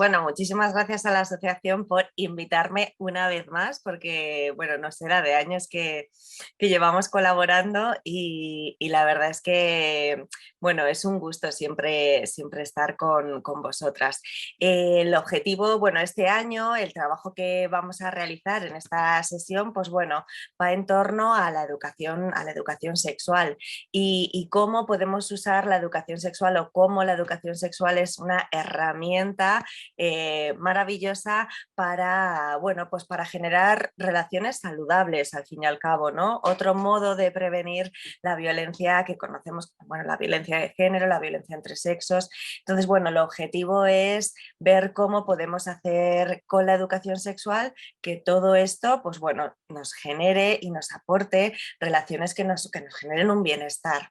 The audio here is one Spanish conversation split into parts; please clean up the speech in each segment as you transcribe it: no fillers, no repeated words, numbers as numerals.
bueno, muchísimas gracias a la asociación por invitarme una vez más, porque, bueno, no será de años que llevamos colaborando y la verdad es que, bueno, es un gusto siempre estar con vosotras. El objetivo, bueno, este año, el trabajo que vamos a realizar en esta sesión, pues bueno, va en torno a la educación sexual y cómo podemos usar la educación sexual o cómo la educación sexual es una herramienta maravillosa para, bueno, pues para generar relaciones saludables al fin y al cabo, ¿no? Otro modo de prevenir la violencia que conocemos, bueno, la violencia de género, la violencia entre sexos. Entonces, bueno, el objetivo es ver cómo podemos hacer con la educación sexual que todo esto, pues bueno, nos genere y nos aporte relaciones que nos generen un bienestar.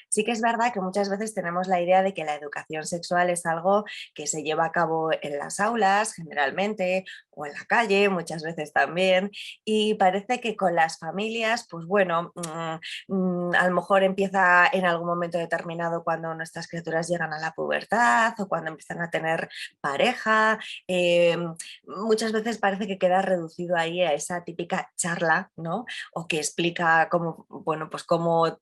Sí que es verdad que muchas veces tenemos la idea de que la educación sexual es algo que se lleva a cabo en las aulas generalmente o en la calle muchas veces también y parece que con las familias pues bueno, a lo mejor empieza en algún momento determinado cuando nuestras criaturas llegan a la pubertad o cuando empiezan a tener pareja, muchas veces parece que queda reducido ahí a esa típica charla, ¿no? O que explica cómo, bueno, pues cómo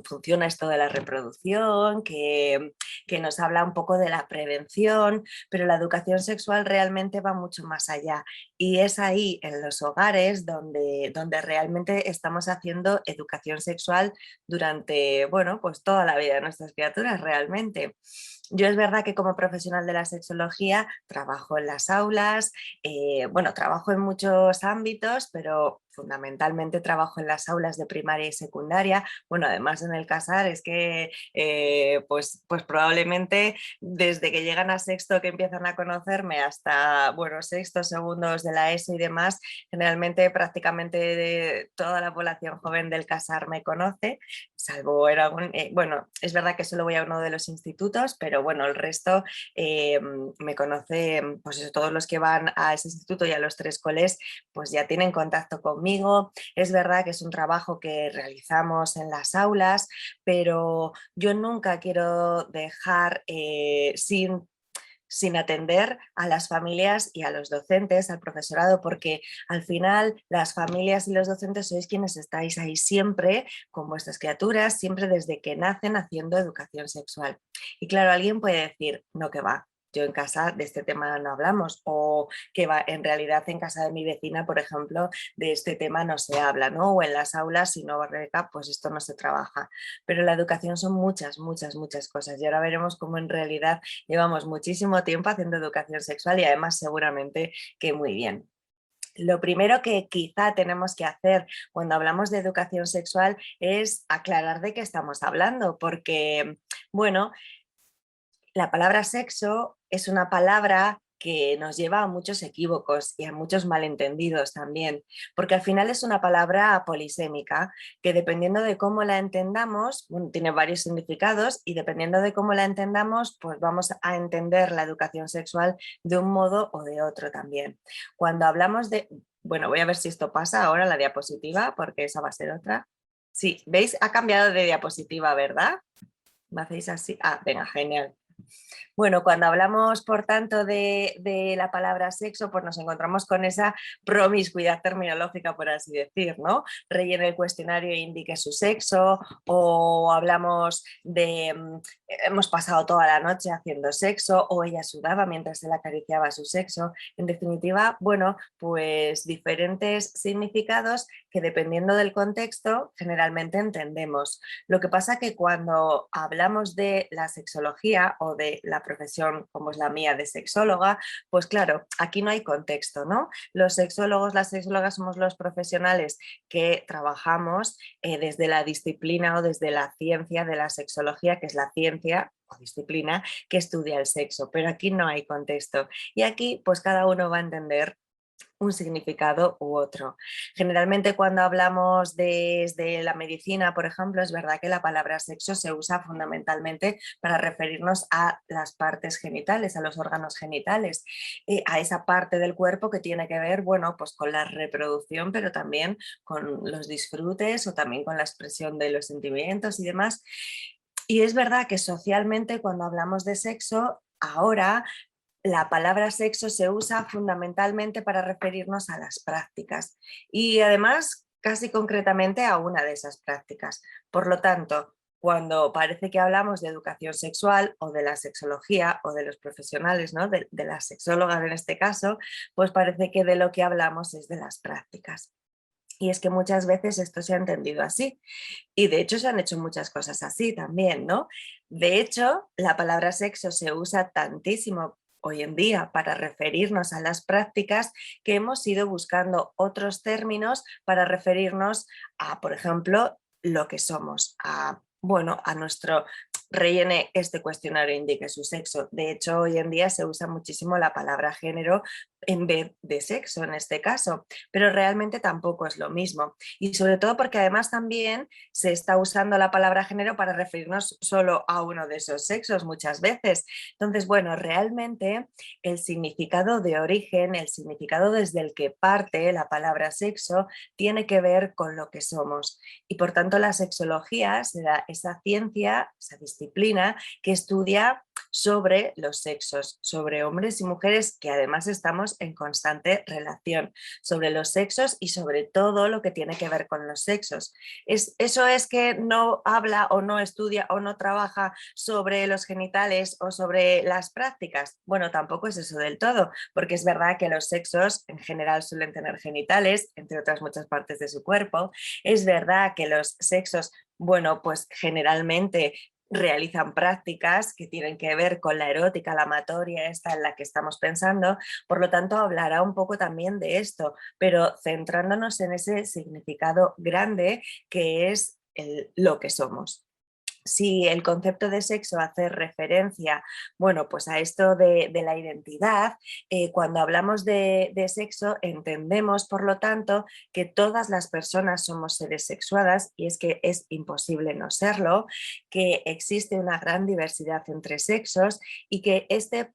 funciona esto de la reproducción, que nos habla un poco de la prevención, pero la educación sexual realmente va mucho más allá y es ahí en los hogares donde realmente estamos haciendo educación sexual durante, bueno, pues toda la vida de nuestras criaturas realmente. Yo es verdad que como profesional de la sexología trabajo en las aulas, bueno, trabajo en muchos ámbitos, pero fundamentalmente trabajo en las aulas de primaria y secundaria. Bueno, además en el CASAR es que pues probablemente desde que llegan a sexto que empiezan a conocerme hasta, bueno, sexto, segundos de la ESO y demás, generalmente prácticamente de toda la población joven del CASAR me conoce, salvo era bueno, es verdad que solo voy a uno de los institutos, pero bueno, el resto me conoce, pues eso, todos los que van a ese instituto y a los tres coles, pues ya tienen contacto conmigo. Es verdad que es un trabajo que realizamos en las aulas, pero yo nunca quiero dejar sin atender a las familias y a los docentes, al profesorado, porque al final las familias y los docentes sois quienes estáis ahí siempre con vuestras criaturas, siempre desde que nacen haciendo educación sexual. Y claro, alguien puede decir, no, que va, yo en casa de este tema no hablamos, o que va, en realidad en casa de mi vecina, por ejemplo, de este tema no se habla, ¿no? O en las aulas, si no Rebeca, pues esto no se trabaja. Pero la educación son muchas cosas y ahora veremos cómo en realidad llevamos muchísimo tiempo haciendo educación sexual y además seguramente que muy bien. Lo primero que quizá tenemos que hacer cuando hablamos de educación sexual es aclarar de qué estamos hablando, porque, bueno, la palabra sexo es una palabra que nos lleva a muchos equívocos y a muchos malentendidos también, porque al final es una palabra polisémica que dependiendo de cómo la entendamos, bueno, tiene varios significados y dependiendo de cómo la entendamos, pues vamos a entender la educación sexual de un modo o de otro también. Cuando hablamos de, bueno, voy a ver si esto pasa ahora la diapositiva, porque esa va a ser otra. Sí, ¿veis? Ha cambiado de diapositiva, ¿verdad? ¿Me hacéis así? Ah, venga, genial. Bueno, cuando hablamos, por tanto, de la palabra sexo, pues nos encontramos con esa promiscuidad terminológica, por así decir, ¿no? Rellene el cuestionario e indique su sexo, o hablamos de hemos pasado toda la noche haciendo sexo, o ella sudaba mientras él acariciaba su sexo. En definitiva, bueno, pues diferentes significados que dependiendo del contexto generalmente entendemos. Lo que pasa que cuando hablamos de la sexología o de la profesión como es la mía de sexóloga, pues claro, aquí no hay contexto, ¿no? Los sexólogos, las sexólogas somos los profesionales que trabajamos desde la disciplina o desde la ciencia de la sexología, que es la ciencia o disciplina que estudia el sexo, pero aquí no hay contexto y aquí pues cada uno va a entender un significado u otro. Generalmente cuando hablamos desde la medicina, por ejemplo, es verdad que la palabra sexo se usa fundamentalmente para referirnos a las partes genitales, a los órganos genitales, a esa parte del cuerpo que tiene que ver, bueno, pues con la reproducción, pero también con los disfrutes o también con la expresión de los sentimientos y demás. Y es verdad que socialmente cuando hablamos de sexo, ahora la palabra sexo se usa fundamentalmente para referirnos a las prácticas y además casi concretamente a una de esas prácticas. Por lo tanto, cuando parece que hablamos de educación sexual o de la sexología o de los profesionales, ¿no? de las sexólogas en este caso, pues parece que de lo que hablamos es de las prácticas. Y es que muchas veces esto se ha entendido así. Y de hecho se han hecho muchas cosas así también, ¿no? De hecho, la palabra sexo se usa tantísimo hoy en día para referirnos a las prácticas que hemos ido buscando otros términos para referirnos a, por ejemplo, lo que somos, a, bueno, a nuestro rellene este cuestionario indique su sexo. De hecho, hoy en día se usa muchísimo la palabra género en vez de sexo en este caso, pero realmente tampoco es lo mismo. Y sobre todo porque además también se está usando la palabra género para referirnos solo a uno de esos sexos muchas veces. Entonces, bueno, realmente el significado de origen, el significado desde el que parte la palabra sexo, tiene que ver con lo que somos. Y por tanto la sexología será esa ciencia, esa disciplina que estudia sobre los sexos, sobre hombres y mujeres que además estamos en constante relación, sobre los sexos y sobre todo lo que tiene que ver con los sexos. Eso es que no habla o no estudia o no trabaja sobre los genitales o sobre las prácticas. Bueno, tampoco es eso del todo, porque es verdad que los sexos en general suelen tener genitales, entre otras muchas partes de su cuerpo. Es verdad que los sexos, bueno, pues generalmente realizan prácticas que tienen que ver con la erótica, la amatoria, esta en la que estamos pensando, por lo tanto hablará un poco también de esto, pero centrándonos en ese significado grande que es lo que somos. Si el concepto de sexo hace referencia, bueno, pues a esto de la identidad, cuando hablamos de sexo entendemos, por lo tanto, que todas las personas somos seres sexuadas y es que es imposible no serlo, que existe una gran diversidad entre sexos y que este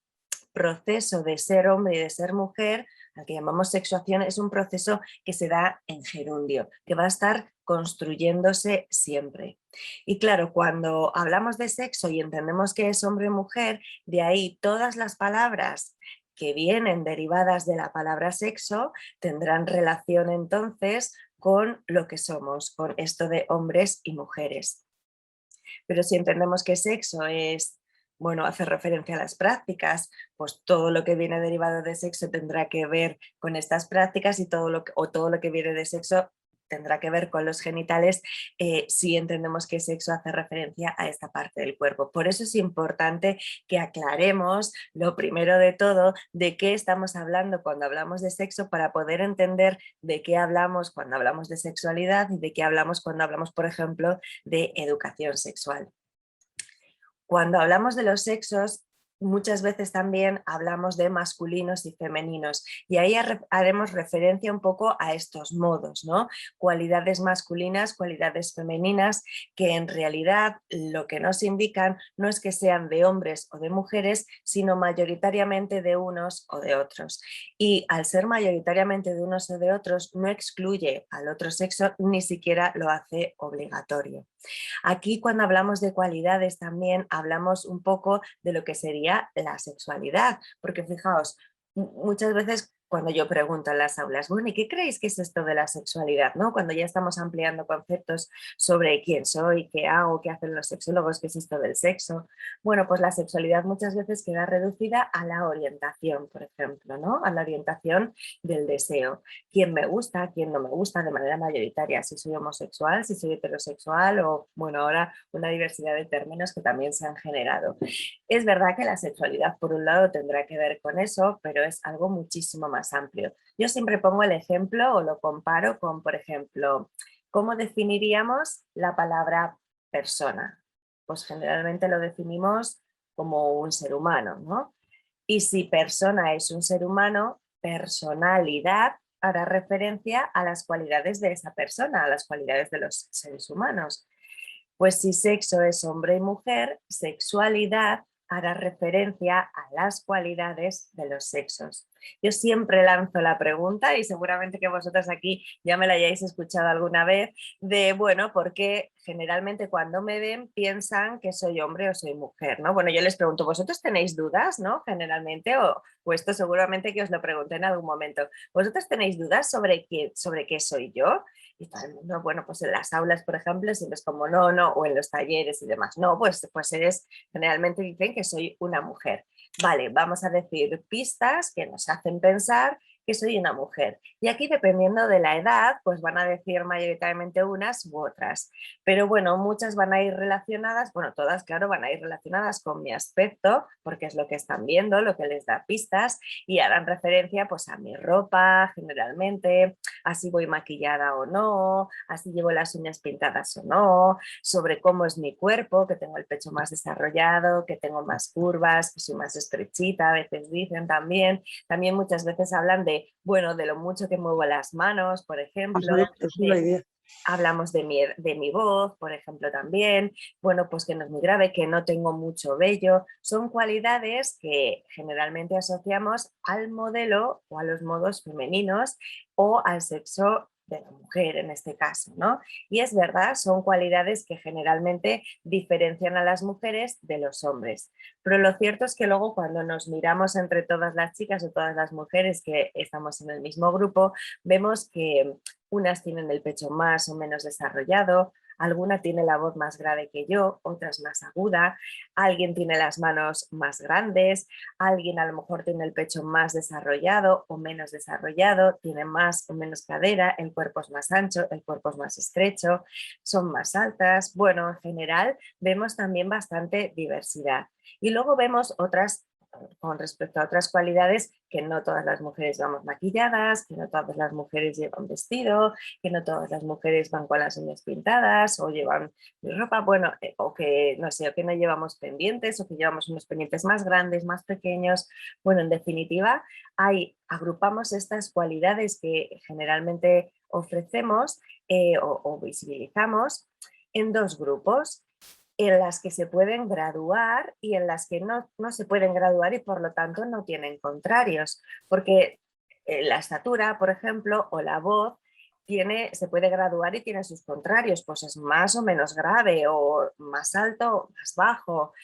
proceso de ser hombre y de ser mujer, al que llamamos sexuación, es un proceso que se da en gerundio, que va a estar construyéndose siempre. Y claro, cuando hablamos de sexo y entendemos que es hombre y mujer, de ahí todas las palabras que vienen derivadas de la palabra sexo tendrán relación entonces con lo que somos, con esto de hombres y mujeres. Pero si entendemos que sexo es, bueno, hace referencia a las prácticas, pues todo lo que viene derivado de sexo tendrá que ver con estas prácticas y todo lo que viene de sexo tendrá que ver con los genitales, si entendemos que sexo hace referencia a esta parte del cuerpo. Por eso es importante que aclaremos lo primero de todo de qué estamos hablando cuando hablamos de sexo para poder entender de qué hablamos cuando hablamos de sexualidad y de qué hablamos cuando hablamos, por ejemplo, de educación sexual. Cuando hablamos de los sexos, muchas veces también hablamos de masculinos y femeninos y ahí haremos referencia un poco a estos modos, ¿no? Cualidades masculinas, cualidades femeninas, que en realidad lo que nos indican no es que sean de hombres o de mujeres, sino mayoritariamente de unos o de otros. Y al ser mayoritariamente de unos o de otros, no excluye al otro sexo, ni siquiera lo hace obligatorio. Aquí cuando hablamos de cualidades también hablamos un poco de lo que sería la sexualidad, porque fijaos, muchas veces cuando yo pregunto en las aulas, bueno, ¿y qué creéis que es esto de la sexualidad? ¿No? Cuando ya estamos ampliando conceptos sobre quién soy, qué hago, qué hacen los sexólogos, qué es esto del sexo. Bueno, pues la sexualidad muchas veces queda reducida a la orientación, por ejemplo, ¿no? A la orientación del deseo. Quién me gusta, quién no me gusta de manera mayoritaria, si soy homosexual, si soy heterosexual o, bueno, ahora una diversidad de términos que también se han generado. Es verdad que la sexualidad, por un lado, tendrá que ver con eso, pero es algo muchísimo más amplio. Yo siempre pongo el ejemplo o lo comparo con, por ejemplo, ¿cómo definiríamos la palabra persona? Pues generalmente lo definimos como un ser humano, ¿no? Y si persona es un ser humano, personalidad hará referencia a las cualidades de esa persona, a las cualidades de los seres humanos. Pues si sexo es hombre y mujer, sexualidad hará referencia a las cualidades de los sexos. Yo siempre lanzo la pregunta y seguramente que vosotras aquí ya me la hayáis escuchado alguna vez de, bueno, porque generalmente cuando me ven piensan que soy hombre o soy mujer, ¿no? Bueno, yo les pregunto, ¿vosotros tenéis dudas, no? Generalmente, o esto seguramente que os lo pregunté en algún momento, ¿vosotros tenéis dudas sobre qué soy yo? Y todo el mundo, bueno, pues en las aulas, por ejemplo, siempre es como no, no, o en los talleres y demás, no, pues eres, generalmente dicen que soy una mujer. Vale, vamos a decir pistas que nos hacen pensar que soy una mujer. Y aquí, dependiendo de la edad, pues van a decir mayoritariamente unas u otras. Pero bueno, muchas van a ir relacionadas, bueno, todas, claro, van a ir relacionadas con mi aspecto, porque es lo que están viendo, lo que les da pistas, y harán referencia pues a mi ropa, generalmente, así voy maquillada o no, así llevo las uñas pintadas o no, sobre cómo es mi cuerpo, que tengo el pecho más desarrollado, que tengo más curvas, que soy más estrechita, a veces dicen también. También muchas veces hablan de, bueno, de lo mucho que muevo las manos, por ejemplo, Es una idea. hablamos de mi voz, por ejemplo, también, bueno, pues que no es muy grave, que no tengo mucho vello, son cualidades que generalmente asociamos al modelo o a los modos femeninos o al sexo de la mujer en este caso, ¿no? Y es verdad, son cualidades que generalmente diferencian a las mujeres de los hombres. Pero lo cierto es que luego cuando nos miramos entre todas las chicas o todas las mujeres que estamos en el mismo grupo, vemos que unas tienen el pecho más o menos desarrollado, alguna tiene la voz más grave que yo, otras más aguda, alguien tiene las manos más grandes, alguien a lo mejor tiene el pecho más desarrollado o menos desarrollado, tiene más o menos cadera, el cuerpo es más ancho, el cuerpo es más estrecho, son más altas. Bueno, en general vemos también bastante diversidad. Y luego vemos otras con respecto a otras cualidades, que no todas las mujeres vamos maquilladas, que no todas las mujeres llevan vestido, que no todas las mujeres van con las uñas pintadas o llevan ropa, bueno, o que no sé, o que no llevamos pendientes o que llevamos unos pendientes más grandes, más pequeños. Bueno, en definitiva, agrupamos estas cualidades que generalmente ofrecemos o visibilizamos en dos grupos en las que se pueden graduar y en las que no se pueden graduar y por lo tanto no tienen contrarios, porque la estatura, por ejemplo, o la voz se puede graduar y tiene sus contrarios, pues es más o menos grave o más alto o más bajo,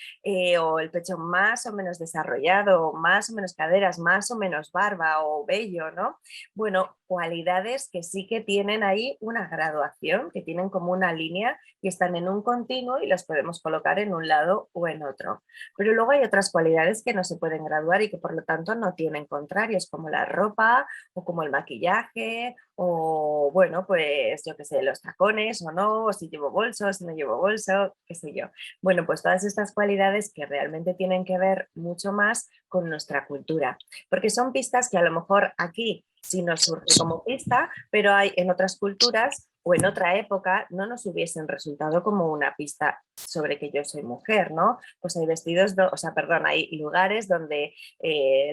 o el pecho más o menos desarrollado, o más o menos caderas, más o menos barba o vello, ¿no? Bueno, cualidades que sí que tienen ahí una graduación, que tienen como una línea y están en un continuo y los podemos colocar en un lado o en otro. Pero luego hay otras cualidades que no se pueden graduar y que por lo tanto no tienen contrarios, como la ropa o como el maquillaje o bueno, pues yo qué sé, los tacones o no, o si llevo bolso, si no llevo bolso, qué sé yo. Bueno, pues todas estas cualidades que realmente tienen que ver mucho más con nuestra cultura, porque son pistas que a lo mejor aquí sí nos surge como pista, pero hay en otras culturas o en otra época no nos hubiesen resultado como una pista sobre que yo soy mujer, ¿no? Pues hay o sea, perdón, hay lugares donde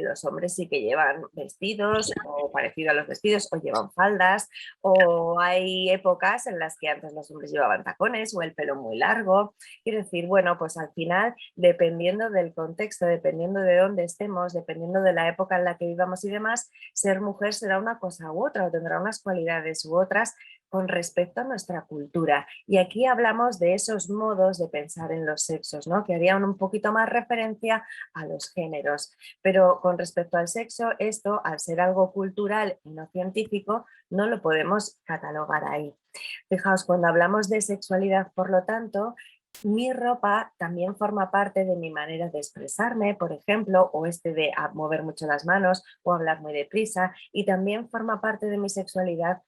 los hombres sí que llevan vestidos o parecido a los vestidos o llevan faldas, o hay épocas en las que antes los hombres llevaban tacones o el pelo muy largo. Quiero decir, bueno, pues al final, dependiendo del contexto, dependiendo de dónde estemos, dependiendo de la época en la que vivamos y demás, ser mujer será una cosa u otra o tendrá unas cualidades u otras con respecto a nuestra cultura. Y aquí hablamos de esos modos de pensar en los sexos, ¿no? Que harían un poquito más referencia a los géneros. Pero con respecto al sexo, esto, al ser algo cultural y no científico, no lo podemos catalogar ahí. Fijaos, cuando hablamos de sexualidad, por lo tanto, mi ropa también forma parte de mi manera de expresarme, por ejemplo, o este de mover mucho las manos o hablar muy deprisa, y también forma parte de mi sexualidad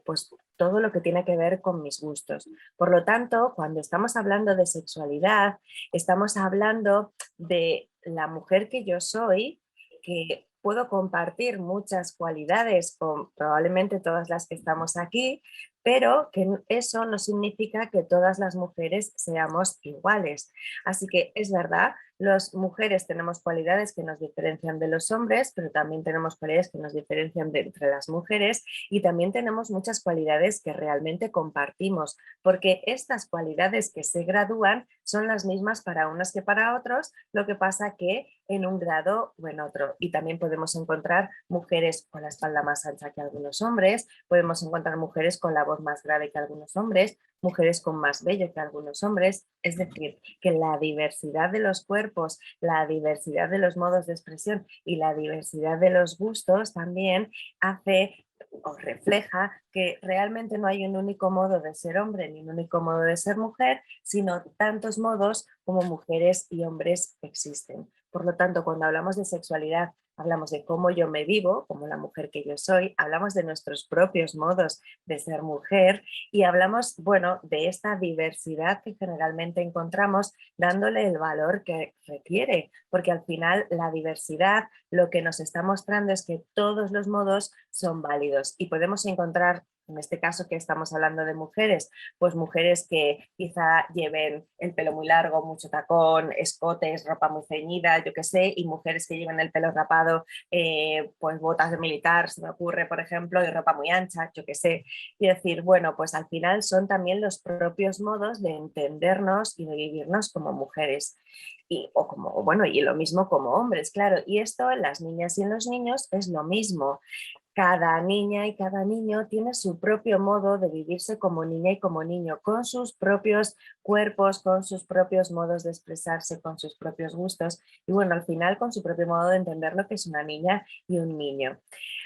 pues todo lo que tiene que ver con mis gustos. Por lo tanto, cuando estamos hablando de sexualidad, estamos hablando de la mujer que yo soy, que puedo compartir muchas cualidades con probablemente todas las que estamos aquí, pero que eso no significa que todas las mujeres seamos iguales. Así que es verdad, las mujeres tenemos cualidades que nos diferencian de los hombres, pero también tenemos cualidades que nos diferencian de entre las mujeres y también tenemos muchas cualidades que realmente compartimos, porque estas cualidades que se gradúan son las mismas para unos que para otros, lo que pasa que en un grado o en otro. Y también podemos encontrar mujeres con la espalda más ancha que algunos hombres, podemos encontrar mujeres con la voz más grave que algunos hombres, mujeres con más vello que algunos hombres. Es decir, que la diversidad de los cuerpos, la diversidad de los modos de expresión y la diversidad de los gustos también hace o refleja que realmente no hay un único modo de ser hombre ni un único modo de ser mujer, sino tantos modos como mujeres y hombres existen. Por lo tanto, cuando hablamos de sexualidad, hablamos de cómo yo me vivo, como la mujer que yo soy, hablamos de nuestros propios modos de ser mujer y hablamos, bueno, de esta diversidad que generalmente encontramos dándole el valor que requiere, porque al final la diversidad lo que nos está mostrando es que todos los modos son válidos y podemos encontrar, en este caso que estamos hablando de mujeres, pues mujeres que quizá lleven el pelo muy largo, mucho tacón, escotes, ropa muy ceñida, yo qué sé, y mujeres que lleven el pelo rapado, pues botas de militar, se me ocurre, por ejemplo, y ropa muy ancha, yo qué sé. Y decir, bueno, pues al final son también los propios modos de entendernos y de vivirnos como mujeres. Y, o como, bueno, y lo mismo como hombres, claro. Y esto en las niñas y en los niños es lo mismo. Cada niña y cada niño tiene su propio modo de vivirse como niña y como niño, con sus propios cuerpos, con sus propios modos de expresarse, con sus propios gustos y bueno, al final con su propio modo de entender lo que es una niña y un niño.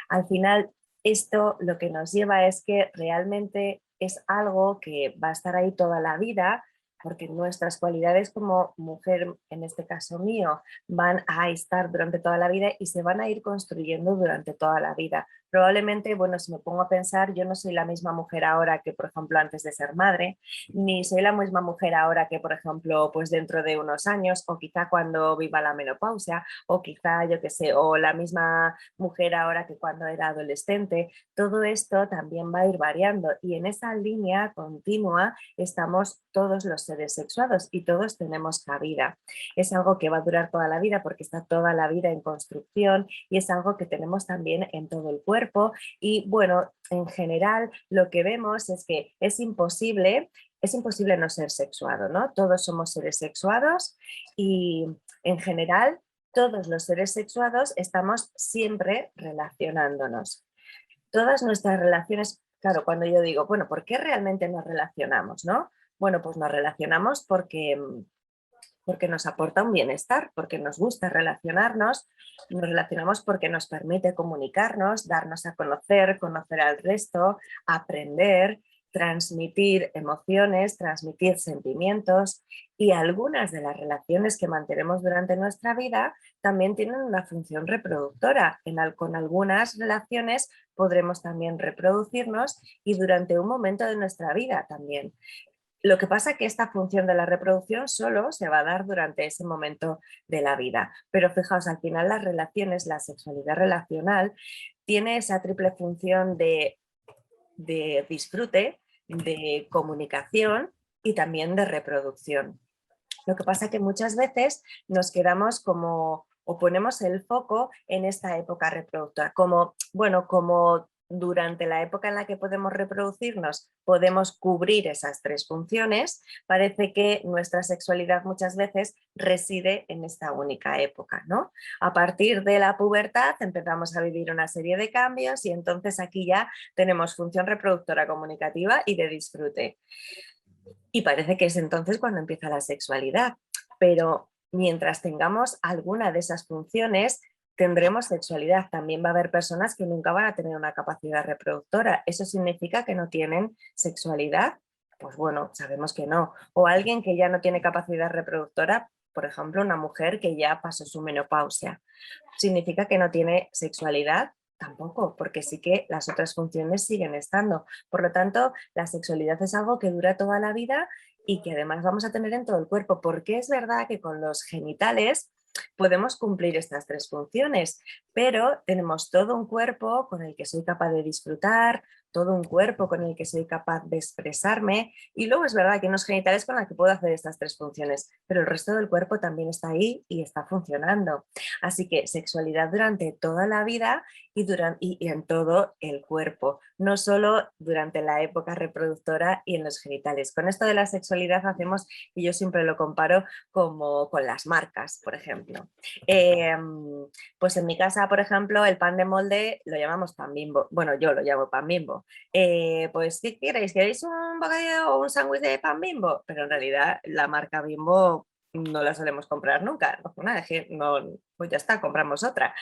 Al final, esto lo que nos lleva es que realmente es algo que va a estar ahí toda la vida, porque nuestras cualidades como mujer, en este caso mío, van a estar durante toda la vida y se van a ir construyendo durante toda la vida. Probablemente, bueno, si me pongo a pensar, yo no soy la misma mujer ahora que, por ejemplo, antes de ser madre, ni soy la misma mujer ahora que, por ejemplo, pues dentro de unos años, o quizá cuando viva la menopausia, o quizá, yo qué sé, o la misma mujer ahora que cuando era adolescente. Todo esto también va a ir variando y en esa línea continua estamos todos los seres sexuados y todos tenemos cabida. Es algo que va a durar toda la vida porque está toda la vida en construcción y es algo que tenemos también en todo el cuerpo y bueno, en general lo que vemos es que es imposible no ser sexuado, ¿no? Todos somos seres sexuados y en general todos los seres sexuados estamos siempre relacionándonos. Todas nuestras relaciones, claro, cuando yo digo, bueno, ¿por qué realmente nos relacionamos, no? Bueno, pues nos relacionamos porque nos aporta un bienestar, porque nos gusta relacionarnos, nos relacionamos porque nos permite comunicarnos, darnos a conocer, conocer al resto, aprender, transmitir emociones, transmitir sentimientos y algunas de las relaciones que mantenemos durante nuestra vida también tienen una función reproductora. Con algunas relaciones podremos también reproducirnos y durante un momento de nuestra vida también. Lo que pasa es que esta función de la reproducción solo se va a dar durante ese momento de la vida. Pero fijaos, al final las relaciones, la sexualidad relacional, tiene esa triple función de disfrute, de comunicación y también de reproducción. Lo que pasa es que muchas veces nos quedamos como o ponemos el foco en esta época reproductora, como, bueno, como durante la época en la que podemos reproducirnos podemos cubrir esas tres funciones, parece que nuestra sexualidad muchas veces reside en esta única época, ¿no? A partir de la pubertad empezamos a vivir una serie de cambios y entonces aquí ya tenemos función reproductora comunicativa y de disfrute. Y parece que es entonces cuando empieza la sexualidad. Pero mientras tengamos alguna de esas funciones, tendremos sexualidad. También va a haber personas que nunca van a tener una capacidad reproductora. ¿Eso significa que no tienen sexualidad? Pues bueno, sabemos que no. O alguien que ya no tiene capacidad reproductora, por ejemplo, una mujer que ya pasó su menopausia. ¿Significa que no tiene sexualidad? Tampoco, porque sí que las otras funciones siguen estando. Por lo tanto, la sexualidad es algo que dura toda la vida y que además vamos a tener en todo el cuerpo, porque es verdad que con los genitales podemos cumplir estas tres funciones, pero tenemos todo un cuerpo con el que soy capaz de disfrutar, todo un cuerpo con el que soy capaz de expresarme y luego es verdad que hay unos genitales con los que puedo hacer estas tres funciones, pero el resto del cuerpo también está ahí y está funcionando. Así que sexualidad durante toda la vida y en todo el cuerpo, no solo durante la época reproductora y en los genitales. Con esto de la sexualidad hacemos, y yo siempre lo comparo como con las marcas, por ejemplo. Eh, pues en mi casa, por ejemplo, el pan de molde lo llamamos pan Bimbo. Bueno, yo lo llamo pan Bimbo. Pues, ¿qué queréis? ¿Queréis un bocadillo o un sándwich de pan Bimbo? Pero en realidad la marca Bimbo no la solemos comprar nunca. No, pues nada, no, pues ya está, compramos otra.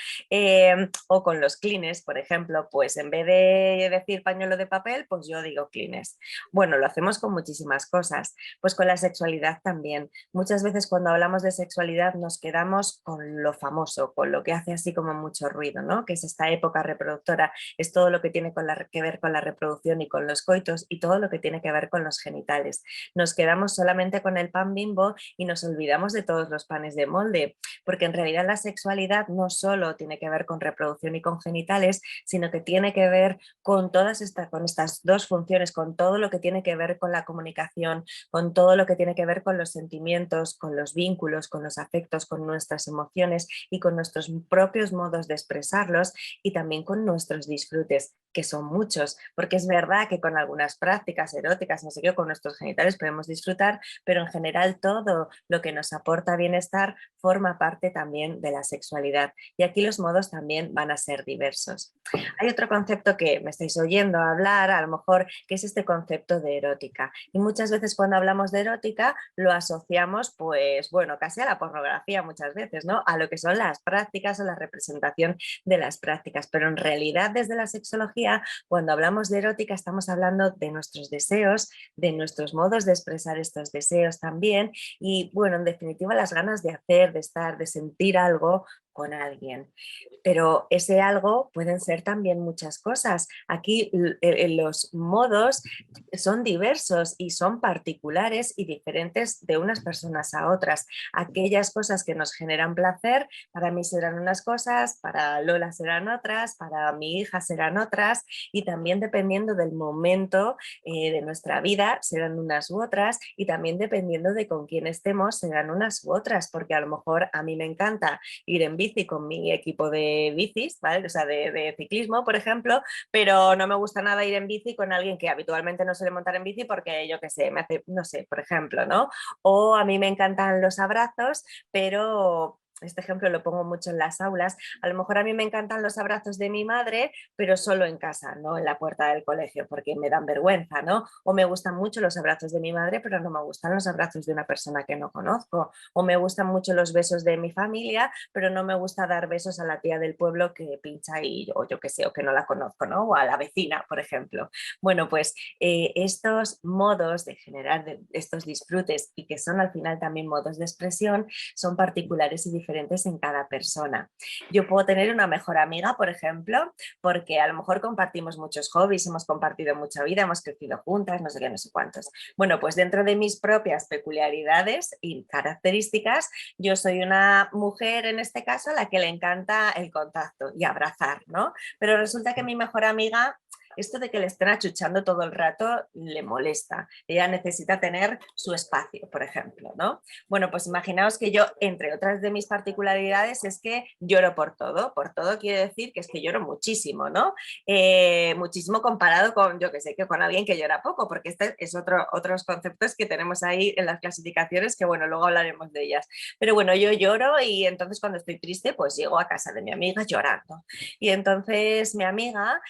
O con los Kleenex, por ejemplo, pues en vez de decir pañuelo de papel, pues yo digo Kleenex. Bueno, lo hacemos con muchísimas cosas. Pues con la sexualidad también. Muchas veces cuando hablamos de sexualidad nos quedamos con lo famoso, con lo que hace así como mucho ruido, ¿no? Que es esta época reproductora, es todo lo que tiene que ver con la reproducción y con los coitos y todo lo que tiene que ver con los genitales. Nos quedamos solamente con el pan Bimbo y nos olvidamos de todos los panes de molde, porque en realidad la sexualidad no solo tiene que ver con reproducción y con genitales, sino que tiene que ver con con estas dos funciones, con todo lo que tiene que ver con la comunicación, con todo lo que tiene que ver con los sentimientos, con los vínculos, con los afectos, con nuestras emociones y con nuestros propios modos de expresarlos y también con nuestros disfrutes, que son muchos, porque es verdad que con algunas prácticas eróticas, no sé qué, con nuestros genitales podemos disfrutar, pero en general todo lo que nos aporta bienestar forma parte también de la sexualidad y aquí los modos también van a ser diversos. Hay otro concepto que me estáis oyendo hablar, a lo mejor, que es este concepto de erótica y muchas veces cuando hablamos de erótica lo asociamos pues bueno, casi a la pornografía muchas veces, ¿no? A lo que son las prácticas o la representación de las prácticas, pero en realidad desde la sexología cuando hablamos de erótica estamos hablando de nuestros deseos, de nuestros modos de expresar estos deseos también y bueno, en definitiva las ganas de hacer, de estar, de sentir algo con alguien. Pero ese algo pueden ser también muchas cosas. Aquí los modos son diversos y son particulares y diferentes de unas personas a otras. Aquellas cosas que nos generan placer, para mí serán unas cosas, para Lola serán otras, para mi hija serán otras y también dependiendo del momento de nuestra vida serán unas u otras y también dependiendo de con quién estemos serán unas u otras, porque a lo mejor a mí me encanta ir en bici con mi equipo de bicis, ¿vale? O sea, de ciclismo, por ejemplo, pero no me gusta nada ir en bici con alguien que habitualmente no suele montar en bici porque yo qué sé, me hace, no sé, por ejemplo, ¿no? O a mí me encantan los abrazos, pero este ejemplo lo pongo mucho en las aulas, a lo mejor a mí me encantan los abrazos de mi madre, pero solo en casa, no en la puerta del colegio, porque me dan vergüenza, ¿no? O me gustan mucho los abrazos de mi madre, pero no me gustan los abrazos de una persona que no conozco, o me gustan mucho los besos de mi familia, pero no me gusta dar besos a la tía del pueblo que pincha y o yo qué sé, o que no la conozco, ¿no? O a la vecina, por ejemplo. Bueno, pues estos modos de generar estos disfrutes y que son al final también modos de expresión son particulares y diferentes en cada persona. Yo puedo tener una mejor amiga, por ejemplo, porque a lo mejor compartimos muchos hobbies, hemos compartido mucha vida, hemos crecido juntas, no sé qué, no sé cuántos. Bueno, pues dentro de mis propias peculiaridades y características, yo soy una mujer en este caso a la que le encanta el contacto y abrazar, ¿no? Pero resulta que mi mejor amiga esto de que le estén achuchando todo el rato le molesta. Ella necesita tener su espacio, por ejemplo, ¿no? Bueno, pues imaginaos que yo, entre otras de mis particularidades, es que lloro por todo. Por todo quiere decir que es que lloro muchísimo, ¿no? Muchísimo comparado con, yo que sé, que con alguien que llora poco, porque este es otros conceptos que tenemos ahí en las clasificaciones que, bueno, luego hablaremos de ellas. Pero bueno, yo lloro y entonces cuando estoy triste, pues llego a casa de mi amiga llorando. Y entonces mi amiga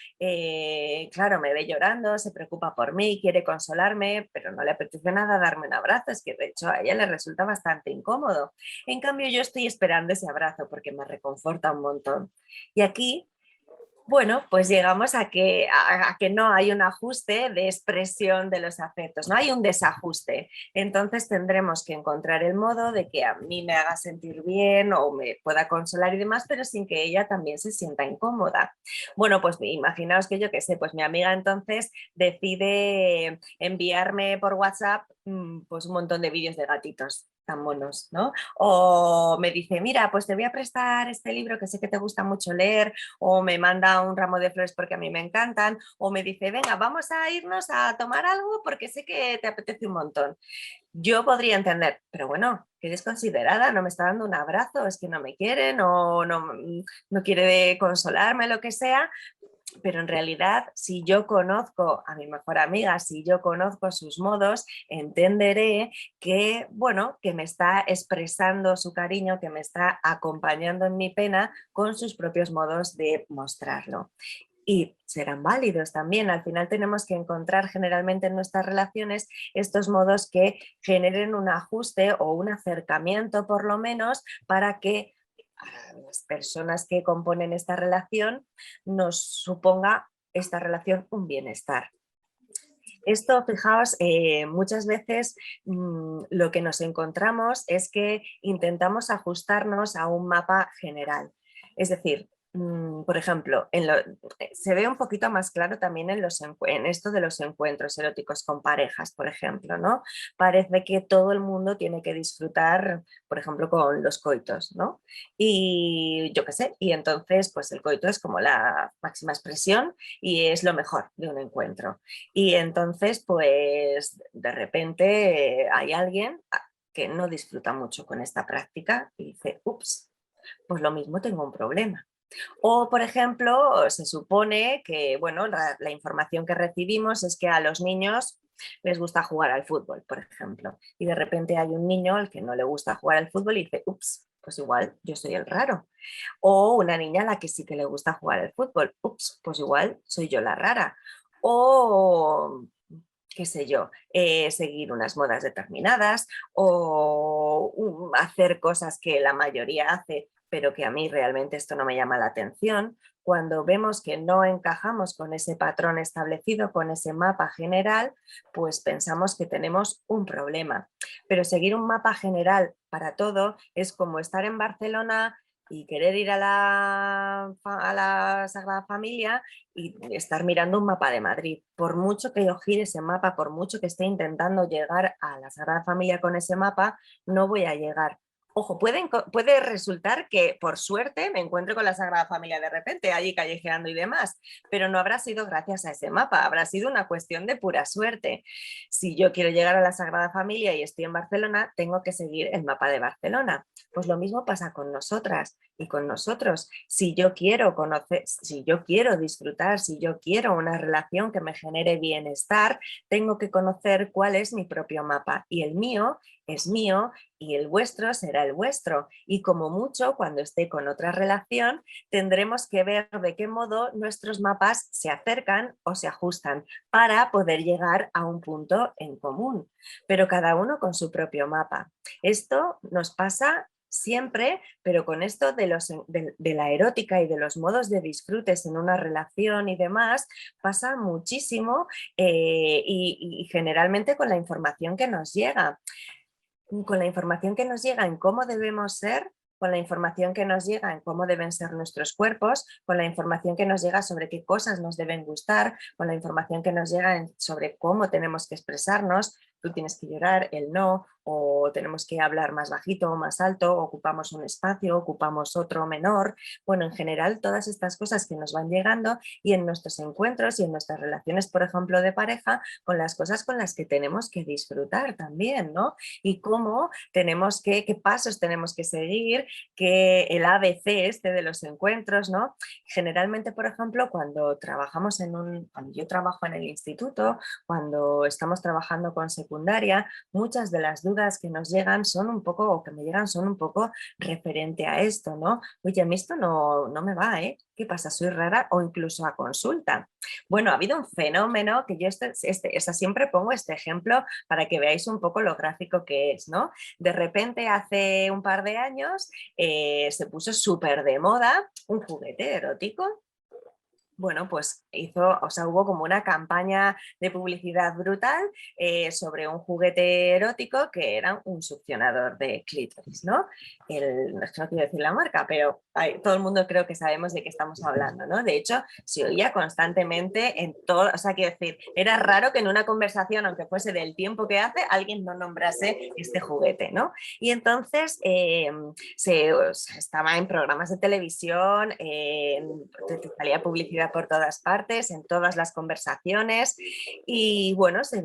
claro, me ve llorando, se preocupa por mí, quiere consolarme, pero no le apetece nada darme un abrazo, es que de hecho a ella le resulta bastante incómodo. En cambio yo estoy esperando ese abrazo porque me reconforta un montón. Y aquí bueno, pues llegamos a que no hay un ajuste de expresión de los afectos, no hay un desajuste. Entonces tendremos que encontrar el modo de que a mí me haga sentir bien o me pueda consolar y demás, pero sin que ella también se sienta incómoda. Bueno, pues imaginaos que yo qué sé, pues mi amiga entonces decide enviarme por WhatsApp pues un montón de vídeos de gatitos. tan monos, ¿no? O me dice, mira, pues te voy a prestar este libro que sé que te gusta mucho leer, o me manda un ramo de flores porque a mí me encantan, o me dice, venga, vamos a irnos a tomar algo porque sé que te apetece un montón. Yo podría entender, pero bueno, qué desconsiderada, no me está dando un abrazo, es que no me quiere, no quiere consolarme, lo que sea, pero en realidad si yo conozco a mi mejor amiga, si yo conozco sus modos, entenderé que, bueno, que me está expresando su cariño, que me está acompañando en mi pena con sus propios modos de mostrarlo. Y serán válidos también. Al final tenemos que encontrar generalmente en nuestras relaciones estos modos que generen un ajuste o un acercamiento por lo menos para que para las personas que componen esta relación nos suponga esta relación un bienestar. Esto, fijaos, muchas veces lo que nos encontramos es que intentamos ajustarnos a un mapa general. Es decir, por ejemplo, se ve un poquito más claro también en esto de los encuentros eróticos con parejas, por ejemplo, ¿no? Parece que todo el mundo tiene que disfrutar, por ejemplo, con los coitos, ¿no? Y yo qué sé, y entonces pues el coito es como la máxima expresión y es lo mejor de un encuentro. Y entonces, pues de repente hay alguien que no disfruta mucho con esta práctica y dice, ups, pues lo mismo tengo un problema. O, por ejemplo, se supone que, bueno, la información que recibimos es que a los niños les gusta jugar al fútbol, por ejemplo, y de repente hay un niño al que no le gusta jugar al fútbol y dice, ups, pues igual yo soy el raro. O una niña a la que sí que le gusta jugar al fútbol, ups, pues igual soy yo la rara. O qué sé yo, seguir unas modas determinadas o hacer cosas que la mayoría hace, pero que a mí realmente esto no me llama la atención. Cuando vemos que no encajamos con ese patrón establecido, con ese mapa general, pues pensamos que tenemos un problema. Pero seguir un mapa general para todo es como estar en Barcelona y querer ir a la Sagrada Familia y estar mirando un mapa de Madrid. Por mucho que yo gire ese mapa, por mucho que esté intentando llegar a la Sagrada Familia con ese mapa, no voy a llegar. Ojo, puede resultar que por suerte me encuentre con la Sagrada Familia de repente, allí callejeando y demás, pero no habrá sido gracias a ese mapa, habrá sido una cuestión de pura suerte. Si yo quiero llegar a la Sagrada Familia y estoy en Barcelona, tengo que seguir el mapa de Barcelona. Pues lo mismo pasa con nosotras y con nosotros. Si yo quiero conocer, si yo quiero disfrutar, si yo quiero una relación que me genere bienestar, tengo que conocer cuál es mi propio mapa. Y el mío es mío y el vuestro será el vuestro. Y como mucho, cuando esté con otra relación, tendremos que ver de qué modo nuestros mapas se acercan o se ajustan para poder llegar a un punto en común. Pero cada uno con su propio mapa. Esto nos pasa siempre, pero con esto de la erótica y de los modos de disfrutes en una relación y demás, pasa muchísimo y generalmente con la información que nos llega. Con la información que nos llega en cómo debemos ser, con la información que nos llega en cómo deben ser nuestros cuerpos, con la información que nos llega sobre qué cosas nos deben gustar, con la información que nos llega sobre cómo tenemos que expresarnos, tú tienes que llorar, él no, o tenemos que hablar más bajito o más alto, ocupamos un espacio, ocupamos otro menor. Bueno, en general todas estas cosas que nos van llegando y en nuestros encuentros y en nuestras relaciones, por ejemplo, de pareja, con las cosas con las que tenemos que disfrutar también, ¿no? Y cómo tenemos qué pasos tenemos que seguir, que el ABC este de los encuentros, ¿no? Generalmente, por ejemplo, cuando yo trabajo en el instituto, cuando estamos trabajando con secundaria, muchas de las dudas que nos llegan son un poco, o que me llegan son un poco referente a esto, ¿no? Oye, a mí esto no me va, ¿eh? ¿Qué pasa? ¿Soy rara? O incluso a consulta. Bueno, ha habido un fenómeno que yo siempre pongo este ejemplo para que veáis un poco lo gráfico que es, ¿no? De repente hace un par de años se puso súper de moda un juguete erótico bueno, pues hizo, o sea, hubo como una campaña de publicidad brutal sobre un juguete erótico que era un succionador de clítoris, ¿no? No es que no quiero decir la marca, pero todo el mundo creo que sabemos de qué estamos hablando, ¿no? De hecho, se oía constantemente en todo, o sea, quiero decir, era raro que en una conversación, aunque fuese del tiempo que hace, alguien no nombrase este juguete, ¿no? Y entonces estaba en programas de televisión, salía publicidad por todas partes, en todas las conversaciones y bueno, se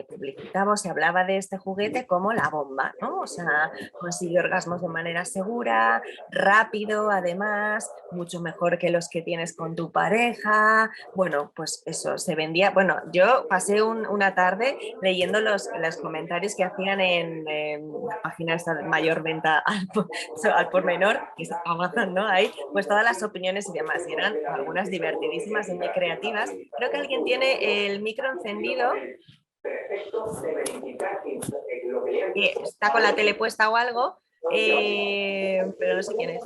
publicitaba, se hablaba de este juguete como la bomba, ¿no? O sea, consigue orgasmos de manera segura, rápido, además, mucho mejor que los que tienes con tu pareja. Bueno, pues eso, se vendía. Bueno, yo pasé una tarde leyendo los comentarios que hacían en la página esta de mayor venta al por menor, que es Amazon, ¿no? Ahí, pues todas las opiniones y demás, y eran algunas divertidísimas y muy creativas. Creo que alguien tiene el micro encendido, que está con la tele puesta o algo, pero no sé quién es.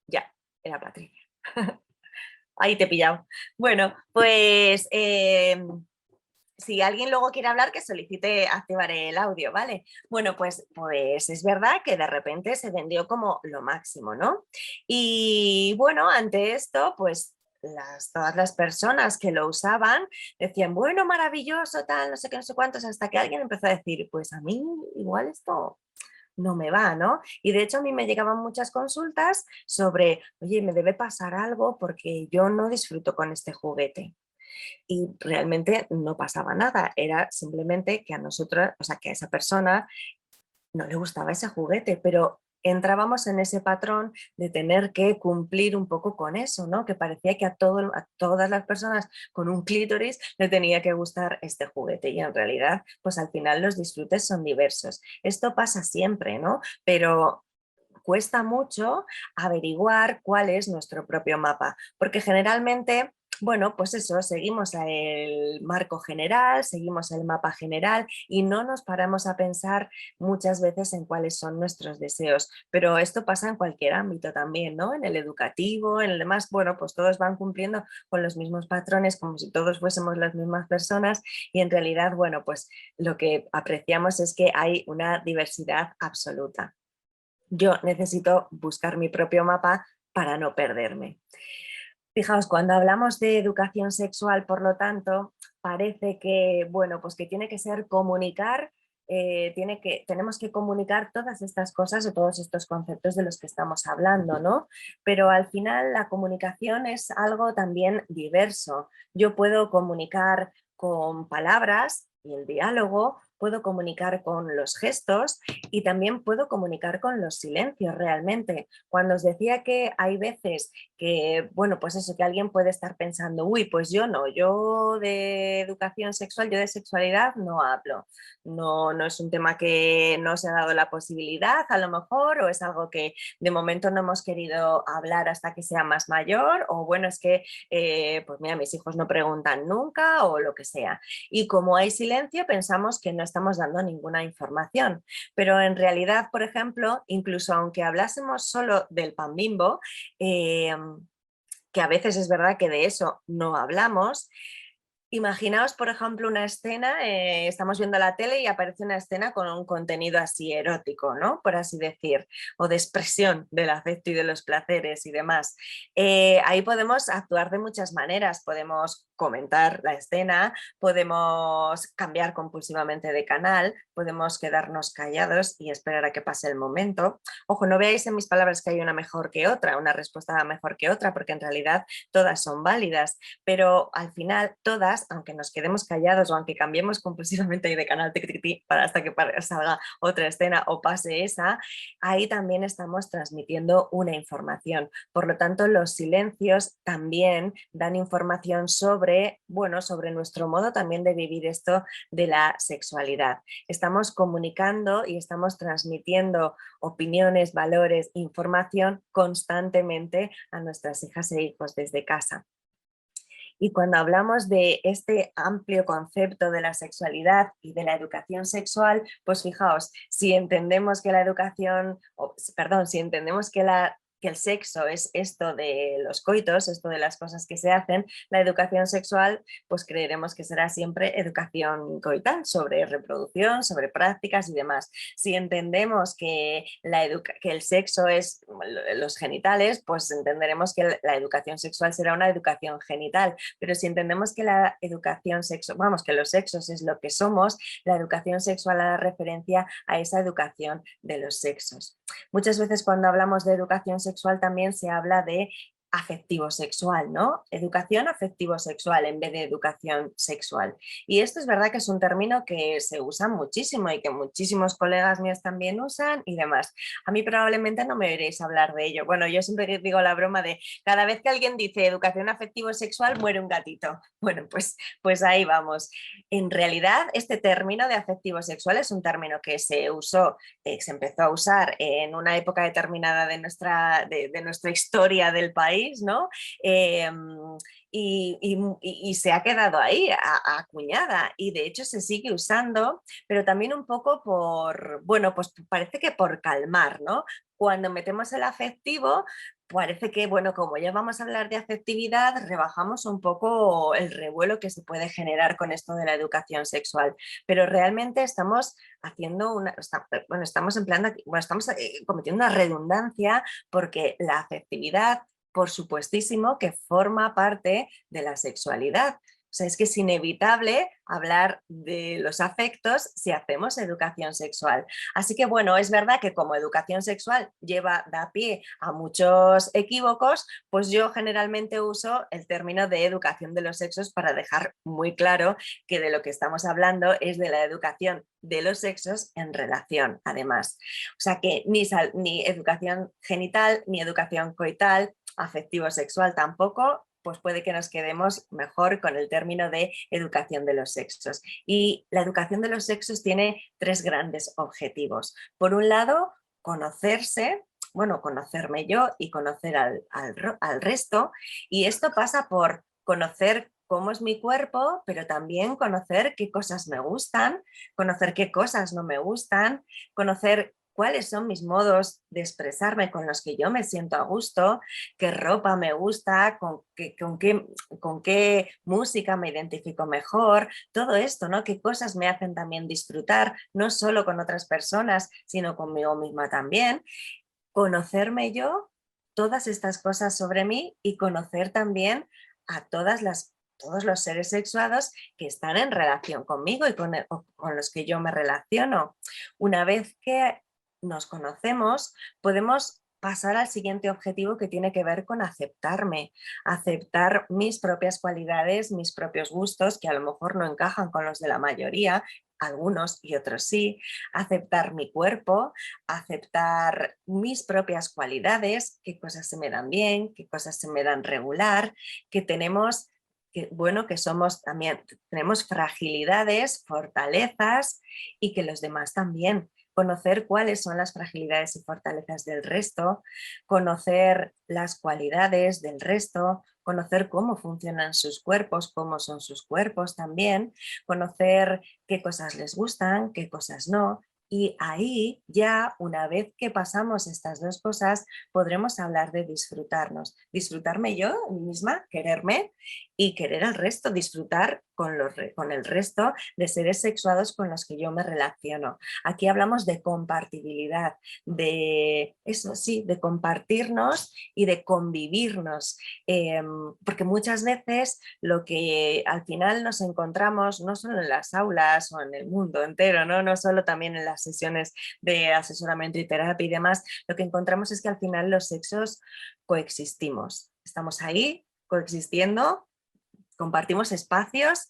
Ya, era Patricia. Ahí te he pillado. Bueno, pues si alguien luego quiere hablar, que solicite activar el audio, ¿vale? Bueno, pues es verdad que de repente se vendió como lo máximo, ¿no? Y bueno, ante esto, pues todas las personas que lo usaban decían, bueno, maravilloso, tal, no sé qué, no sé cuántos, hasta que alguien empezó a decir, pues a mí igual esto no me va, ¿no? Y de hecho a mí me llegaban muchas consultas sobre, oye, me debe pasar algo porque yo no disfruto con este juguete y realmente no pasaba nada, era simplemente que a nosotros, o sea, que a esa persona no le gustaba ese juguete, pero entrábamos en ese patrón de tener que cumplir un poco con eso, ¿no? Que parecía que a todas las personas con un clítoris le tenía que gustar este juguete y en realidad, pues al final los disfrutes son diversos. Esto pasa siempre, ¿no? Pero cuesta mucho averiguar cuál es nuestro propio mapa, porque generalmente, bueno, pues eso, seguimos el marco general, seguimos el mapa general y no nos paramos a pensar muchas veces en cuáles son nuestros deseos, pero esto pasa en cualquier ámbito también, ¿no? En el educativo, en el demás, bueno, pues todos van cumpliendo con los mismos patrones como si todos fuésemos las mismas personas y en realidad, bueno, pues lo que apreciamos es que hay una diversidad absoluta. Yo necesito buscar mi propio mapa para no perderme. Fijaos, cuando hablamos de educación sexual, por lo tanto, parece que, bueno, pues que tiene que ser comunicar, tenemos que comunicar todas estas cosas o todos estos conceptos de los que estamos hablando, ¿no? Pero al final la comunicación es algo también diverso. Yo puedo comunicar con palabras y el diálogo, puedo comunicar con los gestos y también puedo comunicar con los silencios realmente. Cuando os decía que hay veces que, bueno, pues eso, que alguien puede estar pensando, uy, pues yo no, yo de educación sexual, yo de sexualidad no hablo. No, no es un tema que no se ha dado la posibilidad a lo mejor, o es algo que de momento no hemos querido hablar hasta que sea más mayor, o bueno, es que, pues mira, mis hijos no preguntan nunca, o lo que sea. Y como hay silencio, pensamos que no estamos dando ninguna información. Pero en realidad, por ejemplo, incluso aunque hablásemos solo del pan Bimbo, que a veces es verdad que de eso no hablamos. Imaginaos, por ejemplo, una escena, estamos viendo la tele y aparece una escena con un contenido así erótico, ¿no? Por así decir, o de expresión del afecto y de los placeres y demás. Ahí podemos actuar de muchas maneras, podemos comentar la escena, podemos cambiar compulsivamente de canal, podemos quedarnos callados y esperar a que pase el momento. Ojo, no veáis en mis palabras que hay una mejor que otra, una respuesta mejor que otra, porque en realidad todas son válidas, pero al final todas, aunque nos quedemos callados o aunque cambiemos compulsivamente de canal para hasta que salga otra escena o pase esa, ahí también estamos transmitiendo una información. Por lo tanto, los silencios también dan información sobre, bueno, sobre nuestro modo también de vivir esto de la sexualidad. Estamos comunicando y estamos transmitiendo opiniones, valores, información constantemente a nuestras hijas e hijos desde casa. Y cuando hablamos de este amplio concepto de la sexualidad y de la educación sexual, pues fijaos, si entendemos que la educación, perdón, si entendemos que el sexo es esto de los coitos, esto de las cosas que se hacen, la educación sexual, pues creeremos que será siempre educación coital, sobre reproducción, sobre prácticas y demás. Si entendemos que el sexo es los genitales, pues entenderemos que la educación sexual será una educación genital. Pero si entendemos que la educación sexual, vamos, que los sexos es lo que somos, la educación sexual hará referencia a esa educación de los sexos. Muchas veces cuando hablamos de educación sexual también se habla de afectivo sexual, ¿no? Educación afectivo sexual en vez de educación sexual. Y esto es verdad que es un término que se usa muchísimo y que muchísimos colegas míos también usan y demás. A mí probablemente no me oiréis hablar de ello. Bueno, yo siempre digo la broma de cada vez que alguien dice educación afectivo sexual muere un gatito. Bueno, pues ahí vamos. En realidad este término de afectivo sexual es un término que se empezó a usar en una época determinada de nuestra historia del país, ¿no? Eh, y se ha quedado ahí, acuñada, y de hecho se sigue usando, pero también un poco bueno, pues parece que por calmar, ¿no? Cuando metemos el afectivo, parece que, bueno, como ya vamos a hablar de afectividad, rebajamos un poco el revuelo que se puede generar con esto de la educación sexual, pero realmente estamos haciendo bueno, estamos bueno, estamos cometiendo una redundancia porque la afectividad, por supuestísimo, que forma parte de la sexualidad. O sea, es que es inevitable hablar de los afectos si hacemos educación sexual. Así que bueno, es verdad que como educación sexual da pie a muchos equívocos, pues yo generalmente uso el término de educación de los sexos para dejar muy claro que de lo que estamos hablando es de la educación de los sexos en relación, además. O sea que ni educación genital, ni educación coital, afectivo sexual tampoco, pues puede que nos quedemos mejor con el término de educación de los sexos. Y la educación de los sexos tiene tres grandes objetivos. Por un lado, conocerse, bueno, conocerme yo y conocer al resto, y esto pasa por conocer cómo es mi cuerpo, pero también conocer qué cosas me gustan, conocer qué cosas no me gustan, conocer cuáles son mis modos de expresarme con los que yo me siento a gusto, qué ropa me gusta, con qué música me identifico mejor, todo esto, ¿no? Qué cosas me hacen también disfrutar, no solo con otras personas, sino conmigo misma también. Conocerme yo, todas estas cosas sobre mí y conocer también a todos los seres sexuados que están en relación conmigo y con los que yo me relaciono. Una vez que nos conocemos, podemos pasar al siguiente objetivo que tiene que ver con aceptarme, aceptar mis propias cualidades, mis propios gustos, que a lo mejor no encajan con los de la mayoría, algunos y otros sí, aceptar mi cuerpo, aceptar mis propias cualidades, qué cosas se me dan bien, qué cosas se me dan regular, que tenemos bueno, que somos también, tenemos fragilidades, fortalezas y que los demás también. Conocer cuáles son las fragilidades y fortalezas del resto, conocer las cualidades del resto, conocer cómo funcionan sus cuerpos, cómo son sus cuerpos también, conocer qué cosas les gustan, qué cosas no. Y ahí ya, una vez que pasamos estas dos cosas, podremos hablar de disfrutarnos. Disfrutarme yo misma, quererme y querer al resto, disfrutar con el resto de seres sexuados con los que yo me relaciono. Aquí hablamos de compartibilidad, de eso sí, de compartirnos y de convivirnos, porque muchas veces lo que al final nos encontramos, no solo en las aulas o en el mundo entero, no solo también en las sesiones de asesoramiento y terapia y demás, lo que encontramos es que al final los sexos coexistimos. Estamos ahí coexistiendo, compartimos espacios,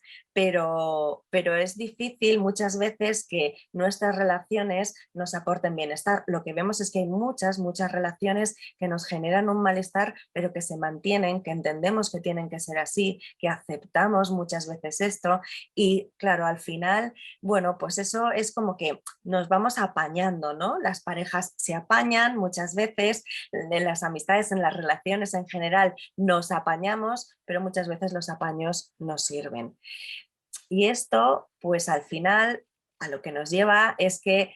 pero es difícil muchas veces que nuestras relaciones nos aporten bienestar. Lo que vemos es que hay muchas relaciones que nos generan un malestar, pero que se mantienen, que entendemos que tienen que ser así, que aceptamos muchas veces esto y claro, al final, bueno, pues eso es como que nos vamos apañando, ¿no? Las parejas se apañan muchas veces, en las amistades, en las relaciones en general nos apañamos, pero muchas veces los apaños no sirven. Y esto, pues al final, a lo que nos lleva es que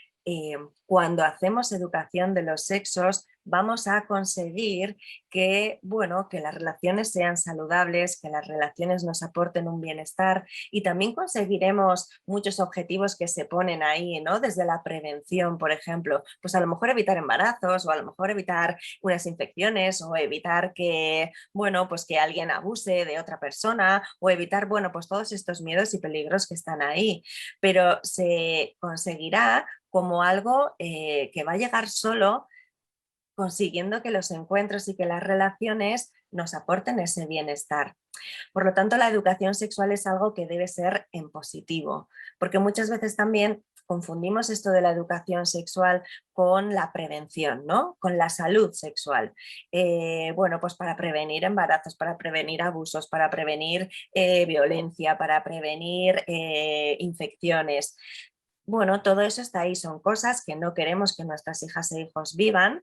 cuando hacemos educación de los sexos, vamos a conseguir que, bueno, que las relaciones sean saludables, que las relaciones nos aporten un bienestar y también conseguiremos muchos objetivos que se ponen ahí, ¿no? Desde la prevención, por ejemplo, pues a lo mejor evitar embarazos o a lo mejor evitar unas infecciones o evitar que, bueno, pues que alguien abuse de otra persona o evitar, bueno, pues todos estos miedos y peligros que están ahí, pero se conseguirá como algo que va a llegar solo consiguiendo que los encuentros y que las relaciones nos aporten ese bienestar. Por lo tanto, la educación sexual es algo que debe ser en positivo, porque muchas veces también confundimos esto de la educación sexual con la prevención, ¿no? Con la salud sexual. Bueno, pues para prevenir embarazos, para prevenir abusos, para prevenir violencia, para prevenir infecciones. Bueno, todo eso está ahí, son cosas que no queremos que nuestras hijas e hijos vivan,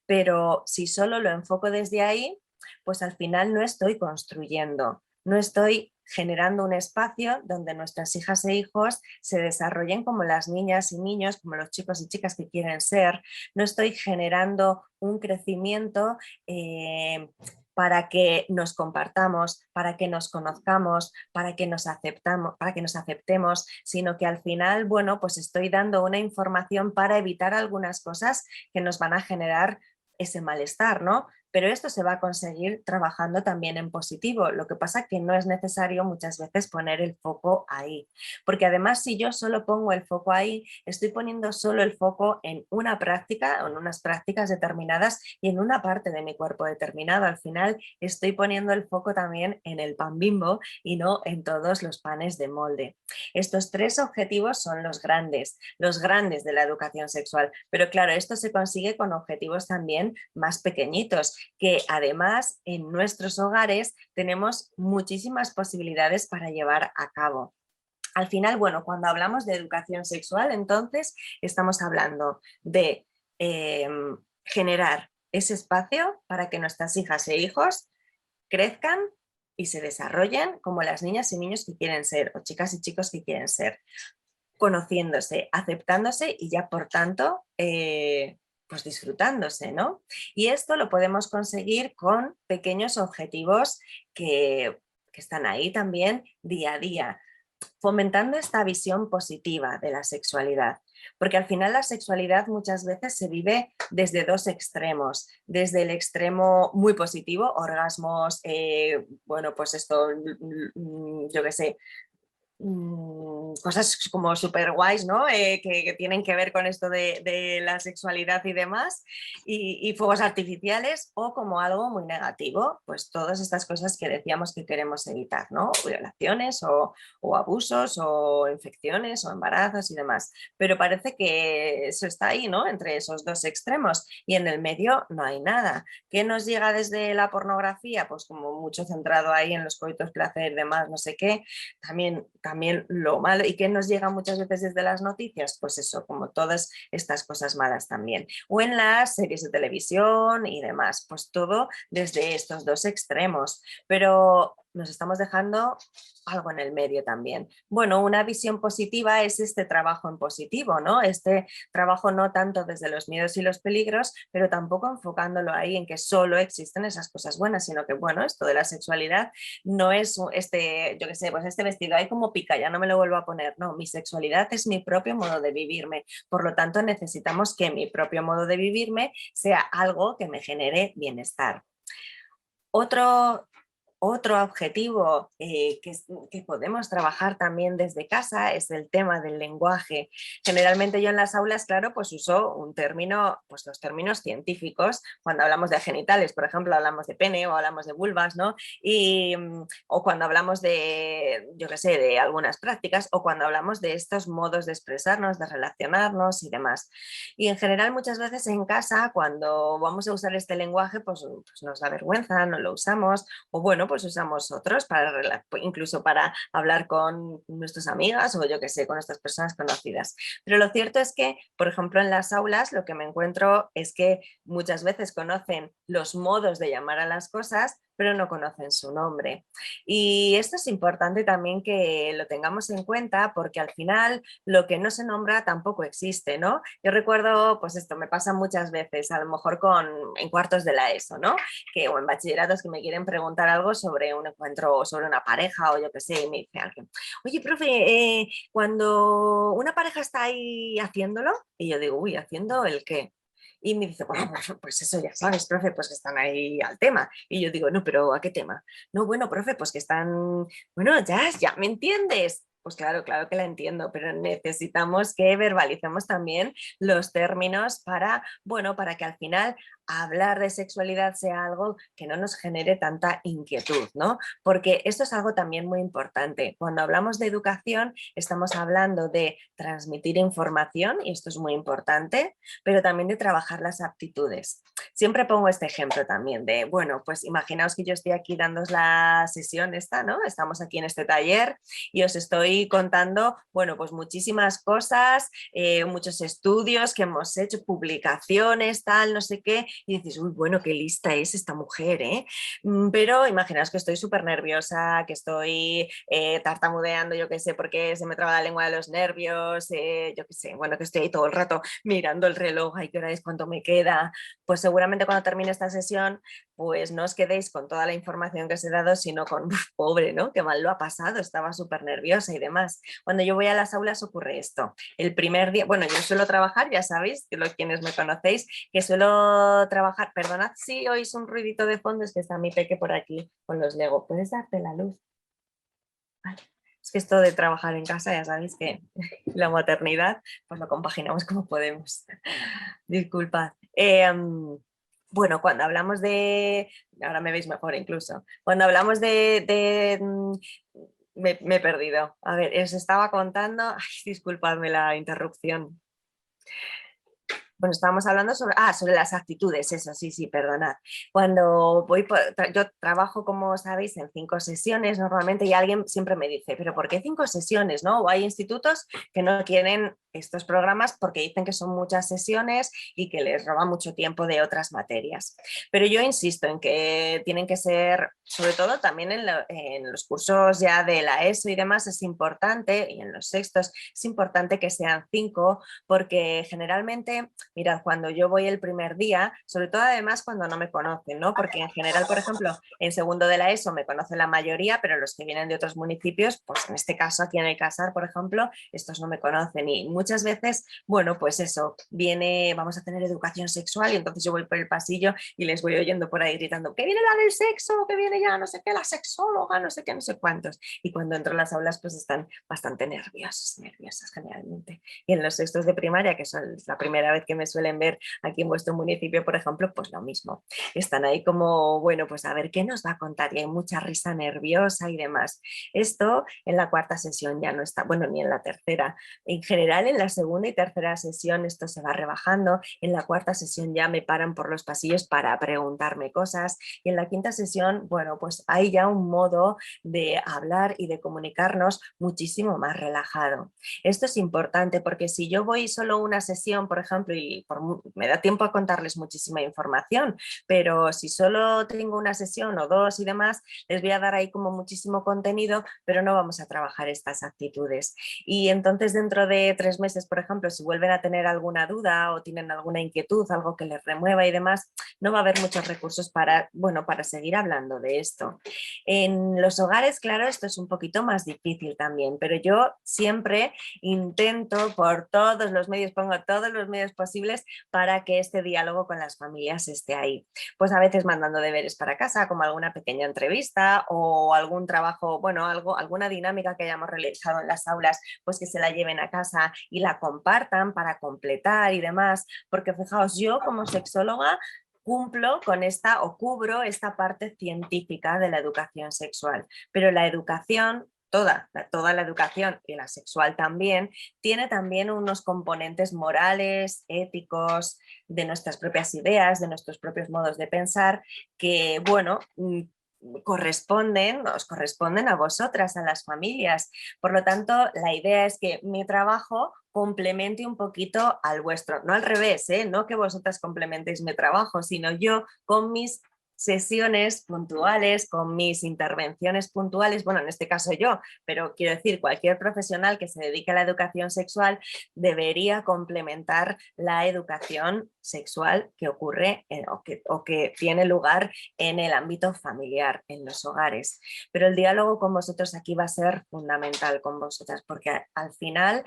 pero si solo lo enfoco desde ahí, pues al final no estoy construyendo, no estoy generando un espacio donde nuestras hijas e hijos se desarrollen como las niñas y niños, como los chicos y chicas que quieren ser, no estoy generando un crecimiento para que nos compartamos, para que nos conozcamos, para que nos aceptemos, sino que al final, bueno, pues estoy dando una información para evitar algunas cosas que nos van a generar ese malestar, ¿no? Pero esto se va a conseguir trabajando también en positivo. Lo que pasa que no es necesario muchas veces poner el foco ahí. Porque además si yo solo pongo el foco ahí, estoy poniendo solo el foco en una práctica o en unas prácticas determinadas y en una parte de mi cuerpo determinado. Al final estoy poniendo el foco también en el pan Bimbo y no en todos los panes de molde. Estos tres objetivos son los grandes de la educación sexual. Pero claro, esto se consigue con objetivos también más pequeñitos, que además en nuestros hogares tenemos muchísimas posibilidades para llevar a cabo. Al final, bueno, cuando hablamos de educación sexual, entonces estamos hablando de eh, generar ese espacio para que nuestras hijas e hijos crezcan y se desarrollen como las niñas y niños que quieren ser, o chicas y chicos que quieren ser, conociéndose, aceptándose y ya por tanto, pues disfrutándose, ¿no? Y esto lo podemos conseguir con pequeños objetivos que están ahí también día a día, fomentando esta visión positiva de la sexualidad. Porque al final la sexualidad muchas veces se vive desde dos extremos, desde el extremo muy positivo, orgasmos, bueno, pues esto, yo qué sé, cosas como súper guays, ¿no? Que tienen que ver con esto de la sexualidad y demás, y fuegos artificiales, o como algo muy negativo, pues todas estas cosas que decíamos que queremos evitar, ¿no? Violaciones o abusos o infecciones o embarazos y demás. Pero parece que eso está ahí, ¿no? Entre esos dos extremos y en el medio no hay nada. ¿Qué nos llega desde la pornografía? Pues como mucho centrado ahí en los coitos, placer, demás, no sé qué, también lo malo y que nos llega muchas veces desde las noticias, pues eso, como todas estas cosas malas también. O en las series de televisión y demás, pues todo desde estos dos extremos, pero nos estamos dejando algo en el medio también. Bueno, una visión positiva es este trabajo en positivo, ¿no? Este trabajo no tanto desde los miedos y los peligros, pero tampoco enfocándolo ahí en que solo existen esas cosas buenas, sino que, bueno, esto de la sexualidad no es este, yo qué sé, pues este vestido ahí como pica, ya no me lo vuelvo a poner. No, mi sexualidad es mi propio modo de vivirme. Por lo tanto, necesitamos que mi propio modo de vivirme sea algo que me genere bienestar. Otro otro objetivo que podemos trabajar también desde casa es el tema del lenguaje. Generalmente yo en las aulas, claro, pues uso un término, pues los términos científicos. Cuando hablamos de genitales, por ejemplo, hablamos de pene o hablamos de vulvas, ¿no? O cuando hablamos de, yo qué sé, de algunas prácticas, o cuando hablamos de estos modos de expresarnos, de relacionarnos y demás. Y en general muchas veces en casa, cuando vamos a usar este lenguaje, pues nos da vergüenza, no lo usamos, o bueno, pues usamos otros, incluso para hablar con nuestras amigas o yo qué sé, con nuestras personas conocidas. Pero lo cierto es que, por ejemplo, en las aulas lo que me encuentro es que muchas veces conocen los modos de llamar a las cosas, pero no conocen su nombre. Y esto es importante también que lo tengamos en cuenta porque al final lo que no se nombra tampoco existe, ¿no? Yo recuerdo, pues esto me pasa muchas veces, a lo mejor en cuartos de la ESO, ¿no? O en bachilleratos que me quieren preguntar algo sobre un encuentro o sobre una pareja o yo qué sé, y me dice alguien, oye, profe, cuando una pareja está ahí haciéndolo, y yo digo, uy, ¿haciendo el qué? Y me dice, bueno, pues eso ya sabes, profe, pues que están ahí al tema. Y yo digo, no, pero ¿a qué tema? No, bueno, profe, pues que están, bueno, ya me entiendes. Pues claro, claro que la entiendo, pero necesitamos que verbalicemos también los términos para, bueno, para que al final hablar de sexualidad sea algo que no nos genere tanta inquietud, ¿no? Porque esto es algo también muy importante. Cuando hablamos de educación, estamos hablando de transmitir información, y esto es muy importante, pero también de trabajar las aptitudes. Siempre pongo este ejemplo también de, bueno, pues imaginaos que yo estoy aquí dando la sesión esta, ¿no? Estamos aquí en este taller y os estoy contando, bueno, pues muchísimas cosas, muchos estudios que hemos hecho, publicaciones, tal, no sé qué, y dices, uy, bueno, qué lista es esta mujer, ¿eh? Pero imaginaos que estoy súper nerviosa, que estoy tartamudeando, yo qué sé, porque se me traba la lengua de los nervios, yo qué sé, bueno, que estoy ahí todo el rato mirando el reloj, ay, qué hora es, cuánto me queda. Pues seguramente cuando termine esta sesión, pues no os quedéis con toda la información que os he dado, sino con, pobre, ¿no? Qué mal lo ha pasado, estaba súper nerviosa y demás. Cuando yo voy a las aulas ocurre esto. El primer día, bueno, yo suelo trabajar, ya sabéis, que los quienes me conocéis, que suelo trabajar, perdonad si oís un ruidito de fondo, es que está mi peque por aquí con los Lego. ¿Puedes darte la luz? Vale. Es que esto de trabajar en casa, ya sabéis que la maternidad, pues lo compaginamos como podemos. Disculpad. Bueno, cuando hablamos de, ahora me veis mejor incluso, cuando hablamos me he perdido. A ver, os estaba contando, ay, disculpadme la interrupción. Bueno, estábamos hablando sobre las actitudes, eso, sí, sí, perdonad. Cuando yo trabajo, como sabéis, en 5 sesiones normalmente y alguien siempre me dice, pero ¿por qué 5 sesiones? ¿No? O hay institutos que no quieren estos programas porque dicen que son muchas sesiones y que les roba mucho tiempo de otras materias. Pero yo insisto en que tienen que ser, sobre todo también en los cursos ya de la ESO y demás, es importante, y en los sextos, es importante que sean 5 porque generalmente, mirad, cuando yo voy el primer día, sobre todo además cuando no me conocen, ¿no? Porque en general, por ejemplo, en segundo de la ESO me conocen la mayoría, pero los que vienen de otros municipios, pues en este caso aquí en el Casar, por ejemplo, estos no me conocen y muchas veces, bueno, pues eso, vamos a tener educación sexual y entonces yo voy por el pasillo y les voy oyendo por ahí gritando, que viene la del sexo, que viene ya no sé qué, la sexóloga, no sé qué, no sé cuántos. Y cuando entro a las aulas pues están bastante nerviosas generalmente. Y en los sextos de primaria, que son la primera vez que me suelen ver aquí en vuestro municipio, por ejemplo, pues lo mismo. Están ahí como, bueno, pues a ver qué nos va a contar y hay mucha risa nerviosa y demás. Esto en la cuarta sesión ya no está, bueno, ni en la tercera. En general, en la segunda y tercera sesión esto se va rebajando. En la cuarta sesión ya me paran por los pasillos para preguntarme cosas. Y en la quinta sesión, bueno, pues hay ya un modo de hablar y de comunicarnos muchísimo más relajado. Esto es importante porque si yo voy solo una sesión, por ejemplo, y me da tiempo a contarles muchísima información, pero si solo tengo una sesión o dos y demás, les voy a dar ahí como muchísimo contenido, pero no vamos a trabajar estas actitudes. Y entonces dentro de 3 meses, por ejemplo, si vuelven a tener alguna duda o tienen alguna inquietud, algo que les remueva y demás, no va a haber muchos recursos para, bueno, para seguir hablando de esto. En los hogares, claro, esto es un poquito más difícil también, pero yo siempre intento por todos los medios, pongo todos los medios posibles posibles para que este diálogo con las familias esté ahí. Pues a veces mandando deberes para casa, como alguna pequeña entrevista o algún trabajo, bueno, alguna dinámica que hayamos realizado en las aulas, pues que se la lleven a casa y la compartan para completar y demás, porque fijaos, yo como sexóloga cumplo con esta o cubro esta parte científica de la educación sexual, pero la educación, toda la educación y la sexual también, tiene también unos componentes morales, éticos, de nuestras propias ideas, de nuestros propios modos de pensar, que, bueno, os corresponden a vosotras, a las familias. Por lo tanto, la idea es que mi trabajo complemente un poquito al vuestro, no al revés, ¿eh? No que vosotras complementéis mi trabajo, sino yo con mis sesiones puntuales, con mis intervenciones puntuales, bueno, en este caso yo, pero quiero decir, cualquier profesional que se dedique a la educación sexual debería complementar la educación sexual que ocurre o que tiene lugar en el ámbito familiar, en los hogares. Pero el diálogo con vosotros aquí va a ser fundamental con vosotras, porque al final,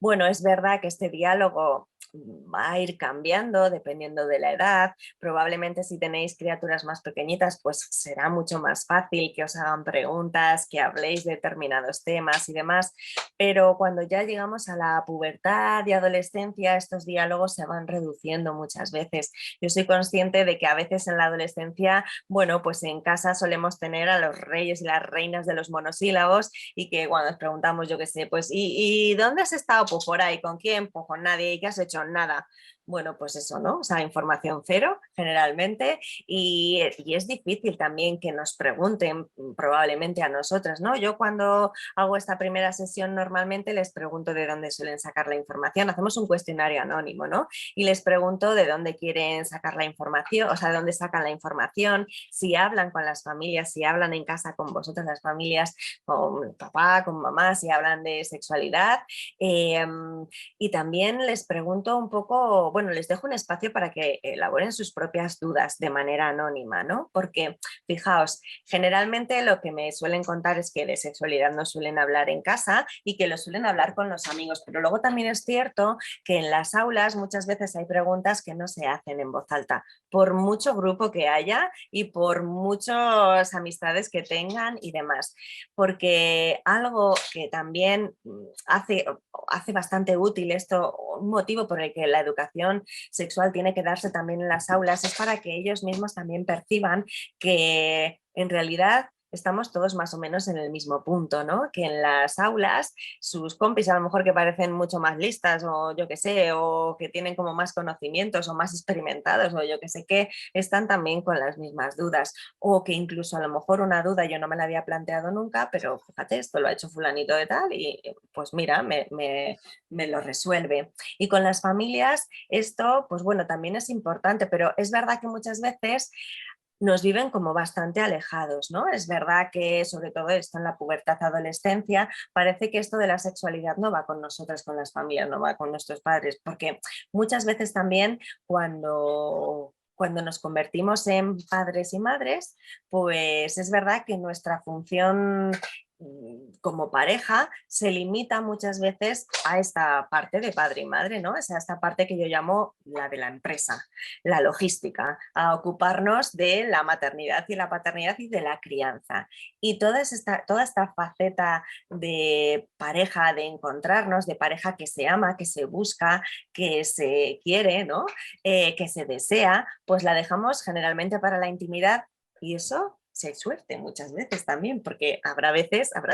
bueno, es verdad que este diálogo va a ir cambiando dependiendo de la edad. Probablemente si tenéis criaturas más pequeñitas, pues será mucho más fácil que os hagan preguntas, que habléis de determinados temas y demás, pero cuando ya llegamos a la pubertad y adolescencia, estos diálogos se van reduciendo muchas veces. Yo soy consciente de que a veces en la adolescencia, bueno, pues en casa solemos tener a los reyes y las reinas de los monosílabos y que cuando nos preguntamos, yo qué sé, pues ¿y dónde has estado? Pues por ahí, ¿con quién? Pues con nadie. ¿Y qué has hecho? Nada. Bueno, pues eso, ¿no? O sea, información cero generalmente y es difícil también que nos pregunten probablemente a nosotras, ¿no? Yo cuando hago esta primera sesión normalmente les pregunto de dónde suelen sacar la información, hacemos un cuestionario anónimo, ¿no? Y les pregunto de dónde quieren sacar la información, o sea, de dónde sacan la información, si hablan con las familias, si hablan en casa con vosotras las familias, con papá, con mamá, si hablan de sexualidad. Eh, y también les pregunto un poco, bueno, les dejo un espacio para que elaboren sus propias dudas de manera anónima, ¿no? Porque, fijaos, generalmente lo que me suelen contar es que de sexualidad no suelen hablar en casa y que lo suelen hablar con los amigos, pero luego también es cierto que en las aulas muchas veces hay preguntas que no se hacen en voz alta, por mucho grupo que haya y por muchas amistades que tengan y demás, porque algo que también hace bastante útil esto, un motivo por el que la educación sexual tiene que darse también en las aulas es para que ellos mismos también perciban que en realidad estamos todos más o menos en el mismo punto, ¿no? Que en las aulas sus compis a lo mejor que parecen mucho más listas o yo qué sé, o que tienen como más conocimientos o más experimentados o yo qué sé qué, están también con las mismas dudas o que incluso a lo mejor una duda yo no me la había planteado nunca, pero fíjate, esto lo ha hecho fulanito de tal y pues mira, me lo resuelve. Y con las familias esto, pues bueno, también es importante, pero es verdad que muchas veces nos viven como bastante alejados, ¿no? Es verdad que sobre todo esto en la pubertad, adolescencia, parece que esto de la sexualidad no va con nosotras, con las familias, no va con nuestros padres, porque muchas veces también cuando nos convertimos en padres y madres, pues es verdad que nuestra función como pareja se limita muchas veces a esta parte de padre y madre, ¿no? O sea, esta parte que yo llamo la de la empresa, la logística, a ocuparnos de la maternidad y la paternidad y de la crianza. Y toda esta faceta de pareja, de encontrarnos, de pareja que se ama, que se busca, que se quiere, ¿no? Que se desea, pues la dejamos generalmente para la intimidad y eso si hay suerte muchas veces también, porque habrá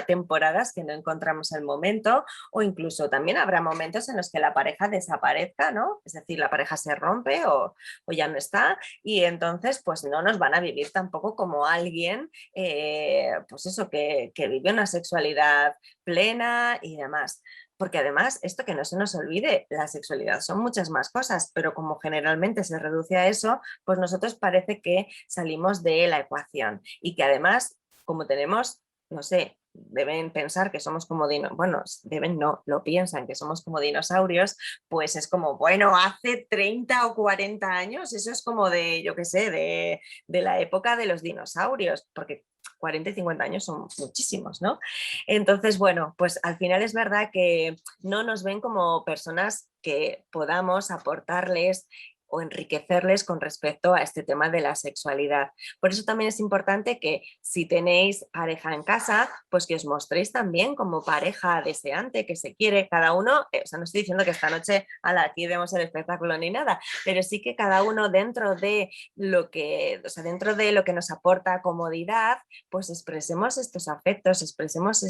temporadas que no encontramos el momento o incluso también habrá momentos en los que la pareja desaparezca, ¿no? Es decir, la pareja se rompe o ya no está y entonces pues no nos van a vivir tampoco como alguien, pues eso, que vive una sexualidad plena y demás. Porque además, esto que no se nos olvide, la sexualidad son muchas más cosas, pero como generalmente se reduce a eso, pues nosotros parece que salimos de la ecuación y que además, como tenemos, no sé, deben pensar que somos como dinosaurios, bueno, deben no, lo piensan que somos como dinosaurios, pues es como, bueno, hace 30 o 40 años, eso es como de, yo qué sé, de la época de los dinosaurios, porque 40 y 50 años son muchísimos, ¿no? Entonces, bueno, pues al final es verdad que no nos ven como personas que podamos aportarles o enriquecerles con respecto a este tema de la sexualidad. Por eso también es importante que si tenéis pareja en casa, pues que os mostréis también como pareja deseante, que se quiere cada uno, o sea, no estoy diciendo que esta noche aquí demos el espectáculo ni nada, pero sí que cada uno dentro de lo que, o sea, dentro de lo que nos aporta comodidad, pues expresemos estos afectos, expresemos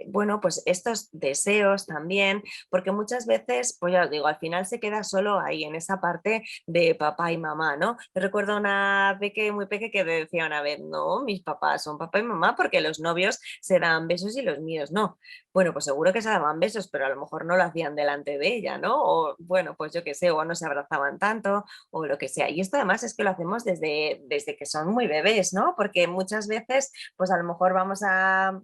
bueno, pues estos deseos también, porque muchas veces, pues ya os digo, al final se queda solo ahí en esa parte de papá y mamá, ¿no? Yo recuerdo una muy peque que decía una vez, no, mis papás son papá y mamá porque los novios se dan besos y los míos no. Bueno, pues seguro que se daban besos, pero a lo mejor no lo hacían delante de ella, ¿no? O bueno, pues yo qué sé, o no se abrazaban tanto o lo que sea. Y esto además es que lo hacemos desde que son muy bebés, ¿no? Porque muchas veces, pues a lo mejor vamos a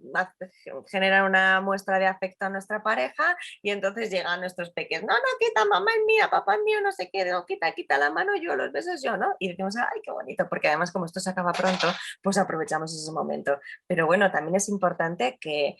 generar una muestra de afecto a nuestra pareja y entonces llegan nuestros peques, no, no, quita, mamá es mía, papá es mío, no sé qué, no, quita, quita la mano yo, los besos yo, ¿no? Y decimos, ay, qué bonito, porque además como esto se acaba pronto, pues aprovechamos ese momento. Pero bueno, también es importante que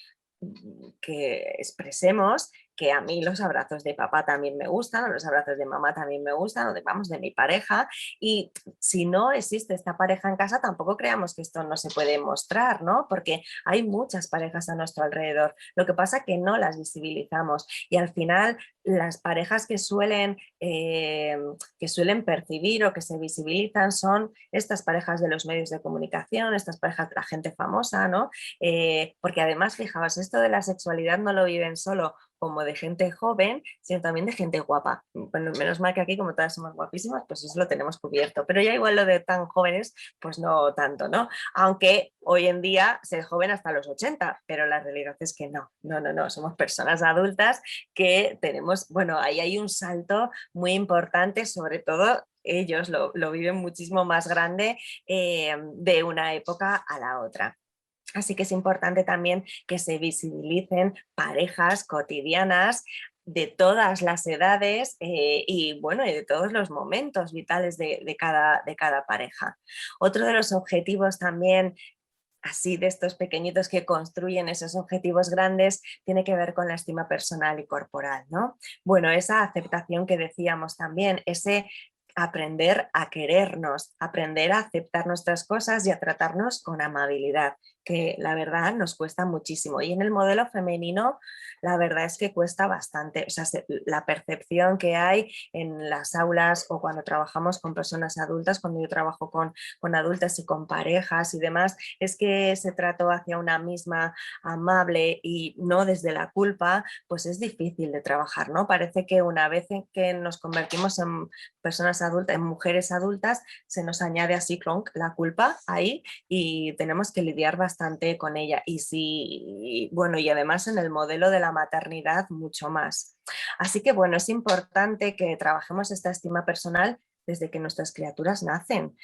expresemos que a mí los abrazos de papá también me gustan, los abrazos de mamá también me gustan, o de, vamos, de mi pareja, y si no existe esta pareja en casa, tampoco creamos que esto no se puede mostrar, ¿no? Porque hay muchas parejas a nuestro alrededor, lo que pasa es que no las visibilizamos y al final las parejas que suelen percibir o que se visibilizan son estas parejas de los medios de comunicación, estas parejas de la gente famosa, ¿no? Porque además, fijaos, esto de la sexualidad no lo viven solo como de gente joven, sino también de gente guapa. Bueno, menos mal que aquí, como todas somos guapísimas, pues eso lo tenemos cubierto. Pero ya igual lo de tan jóvenes, pues no tanto, ¿no? Aunque hoy en día se es joven hasta los 80, pero la realidad es que no, no, no, no, somos personas adultas que tenemos, bueno, ahí hay un salto muy importante, sobre todo ellos lo viven muchísimo más grande de una época a la otra. Así que es importante también que se visibilicen parejas cotidianas de todas las edades y bueno, y de todos los momentos vitales de cada pareja. Otro de los objetivos también así de estos pequeñitos que construyen esos objetivos grandes, tiene que ver con la estima personal y corporal, ¿no? Bueno, esa aceptación que decíamos también, ese aprender a querernos, aprender a aceptar nuestras cosas y a tratarnos con amabilidad, que la verdad nos cuesta muchísimo. Y en el modelo femenino, la verdad es que cuesta bastante. O sea, la percepción que hay en las aulas o cuando trabajamos con personas adultas, cuando yo trabajo con adultas y con parejas y demás, es que ese trato hacia una misma amable y no desde la culpa, pues es difícil de trabajar, ¿no? Parece que una vez en que nos convertimos en personas adultas, en mujeres adultas, se nos añade así clonk, la culpa ahí y tenemos que lidiar bastante con ella. Y sí, bueno, y además en el modelo de la maternidad mucho más. Así que bueno, es importante que trabajemos esta estima personal desde que nuestras criaturas nacen.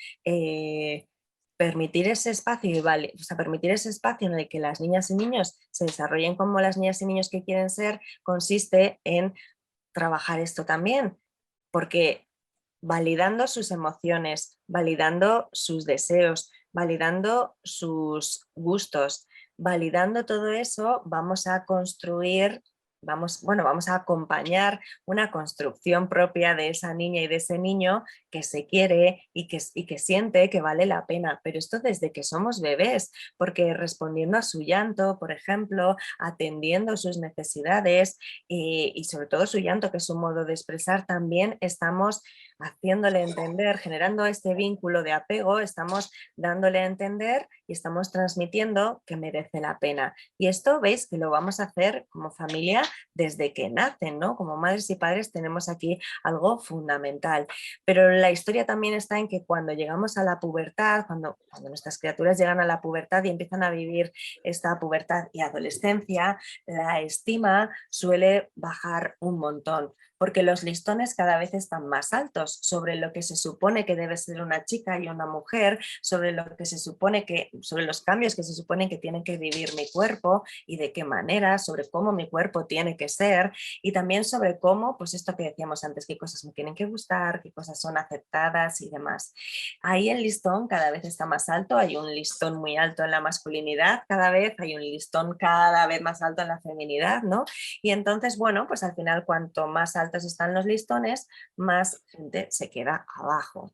Permitir ese espacio y vale, o sea, permitir ese espacio en el que las niñas y niños se desarrollen como las niñas y niños que quieren ser, consiste en trabajar esto también, porque validando sus emociones, validando sus deseos, validando sus gustos, validando todo eso, vamos a construir, vamos a acompañar una construcción propia de esa niña y de ese niño que se quiere y que siente que vale la pena, pero esto desde que somos bebés, porque respondiendo a su llanto, por ejemplo, atendiendo sus necesidades y sobre todo su llanto, que es un modo de expresar, también estamos haciéndole entender, generando este vínculo de apego, estamos dándole a entender y estamos transmitiendo que merece la pena. Y esto veis que lo vamos a hacer como familia desde que nacen, ¿no? Como madres y padres tenemos aquí algo fundamental. Pero la historia también está en que cuando llegamos a la pubertad, cuando nuestras criaturas llegan a la pubertad y empiezan a vivir esta pubertad y adolescencia, la estima suele bajar un montón. porque los listones cada vez están más altos sobre lo que se supone que debe ser una chica y una mujer, sobre lo que se supone que, sobre los cambios que se suponen que tienen que vivir mi cuerpo y de qué manera, sobre cómo mi cuerpo tiene que ser y también sobre cómo, pues esto que decíamos antes, qué cosas me tienen que gustar, qué cosas son aceptadas y demás. Ahí el listón cada vez está más alto, hay un listón muy alto en la masculinidad cada vez, hay un listón cada vez más alto en la feminidad, ¿no? Y entonces, bueno, pues al final cuanto más altos están los listones, más gente se queda abajo.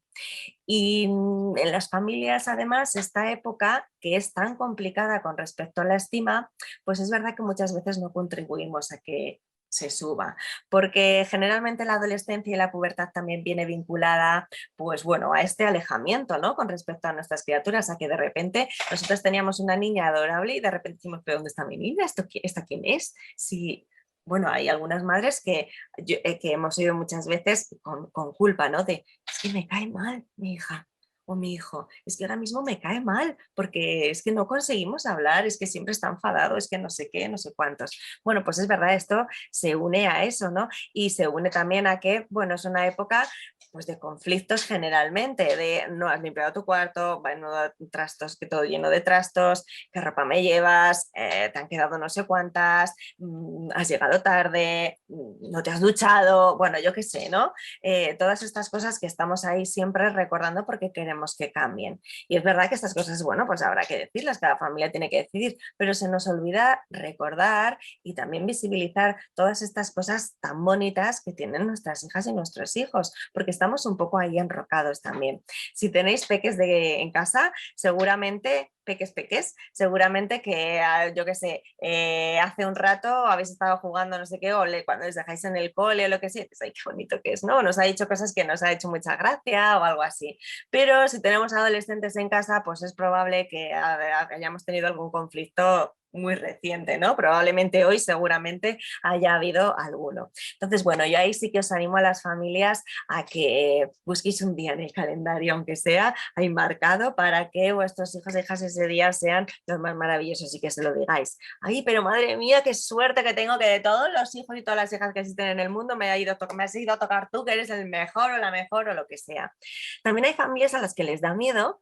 Y en las familias, además, esta época que es tan complicada con respecto a la estima, pues es verdad que muchas veces no contribuimos a que se suba, porque generalmente la adolescencia y la pubertad también viene vinculada, pues bueno, a este alejamiento, ¿no? Con respecto a nuestras criaturas, a que de repente nosotros teníamos una niña adorable y de repente decimos, pero ¿dónde está mi niña? ¿Esta quién es? Si, bueno, hay algunas madres que hemos oído muchas veces con culpa, ¿no? De, es que me cae mal mi hija o mi hijo, es que ahora mismo me cae mal porque es que no conseguimos hablar, es que siempre está enfadado, es que no sé qué, no sé cuántos. Bueno, pues es verdad, esto se une a eso, ¿no? Y se une también a que, bueno, es una época pues de conflictos generalmente, de no has limpiado tu cuarto, bueno, trastos, que todo lleno de trastos, qué ropa me llevas, te han quedado no sé cuántas, has llegado tarde, no te has duchado, bueno, yo qué sé, ¿no? Todas estas cosas que estamos ahí siempre recordando porque queremos que cambien. Y es verdad que estas cosas, bueno, pues habrá que decirlas, cada familia tiene que decidir, pero se nos olvida recordar y también visibilizar todas estas cosas tan bonitas que tienen nuestras hijas y nuestros hijos, porque estamos un poco ahí enrocados también. Si tenéis peques en casa, seguramente peques, seguramente que, yo qué sé, hace un rato habéis estado jugando no sé qué, o cuando les dejáis en el cole o lo que sea, pues ay, qué bonito que es, ¿no? Nos ha dicho cosas que nos ha hecho mucha gracia o algo así. Pero si tenemos adolescentes en casa, pues es probable que hayamos tenido algún conflicto muy reciente, ¿no? Probablemente hoy seguramente haya habido alguno. Entonces, bueno, yo ahí sí que os animo a las familias a que busquéis un día en el calendario, aunque sea ahí marcado, para que vuestros hijos e hijas ese día sean los más maravillosos y que se lo digáis. Ay, pero madre mía, qué suerte que tengo que de todos los hijos y todas las hijas que existen en el mundo me has ido a tocar tú, que eres el mejor o la mejor o lo que sea. También hay familias a las que les da miedo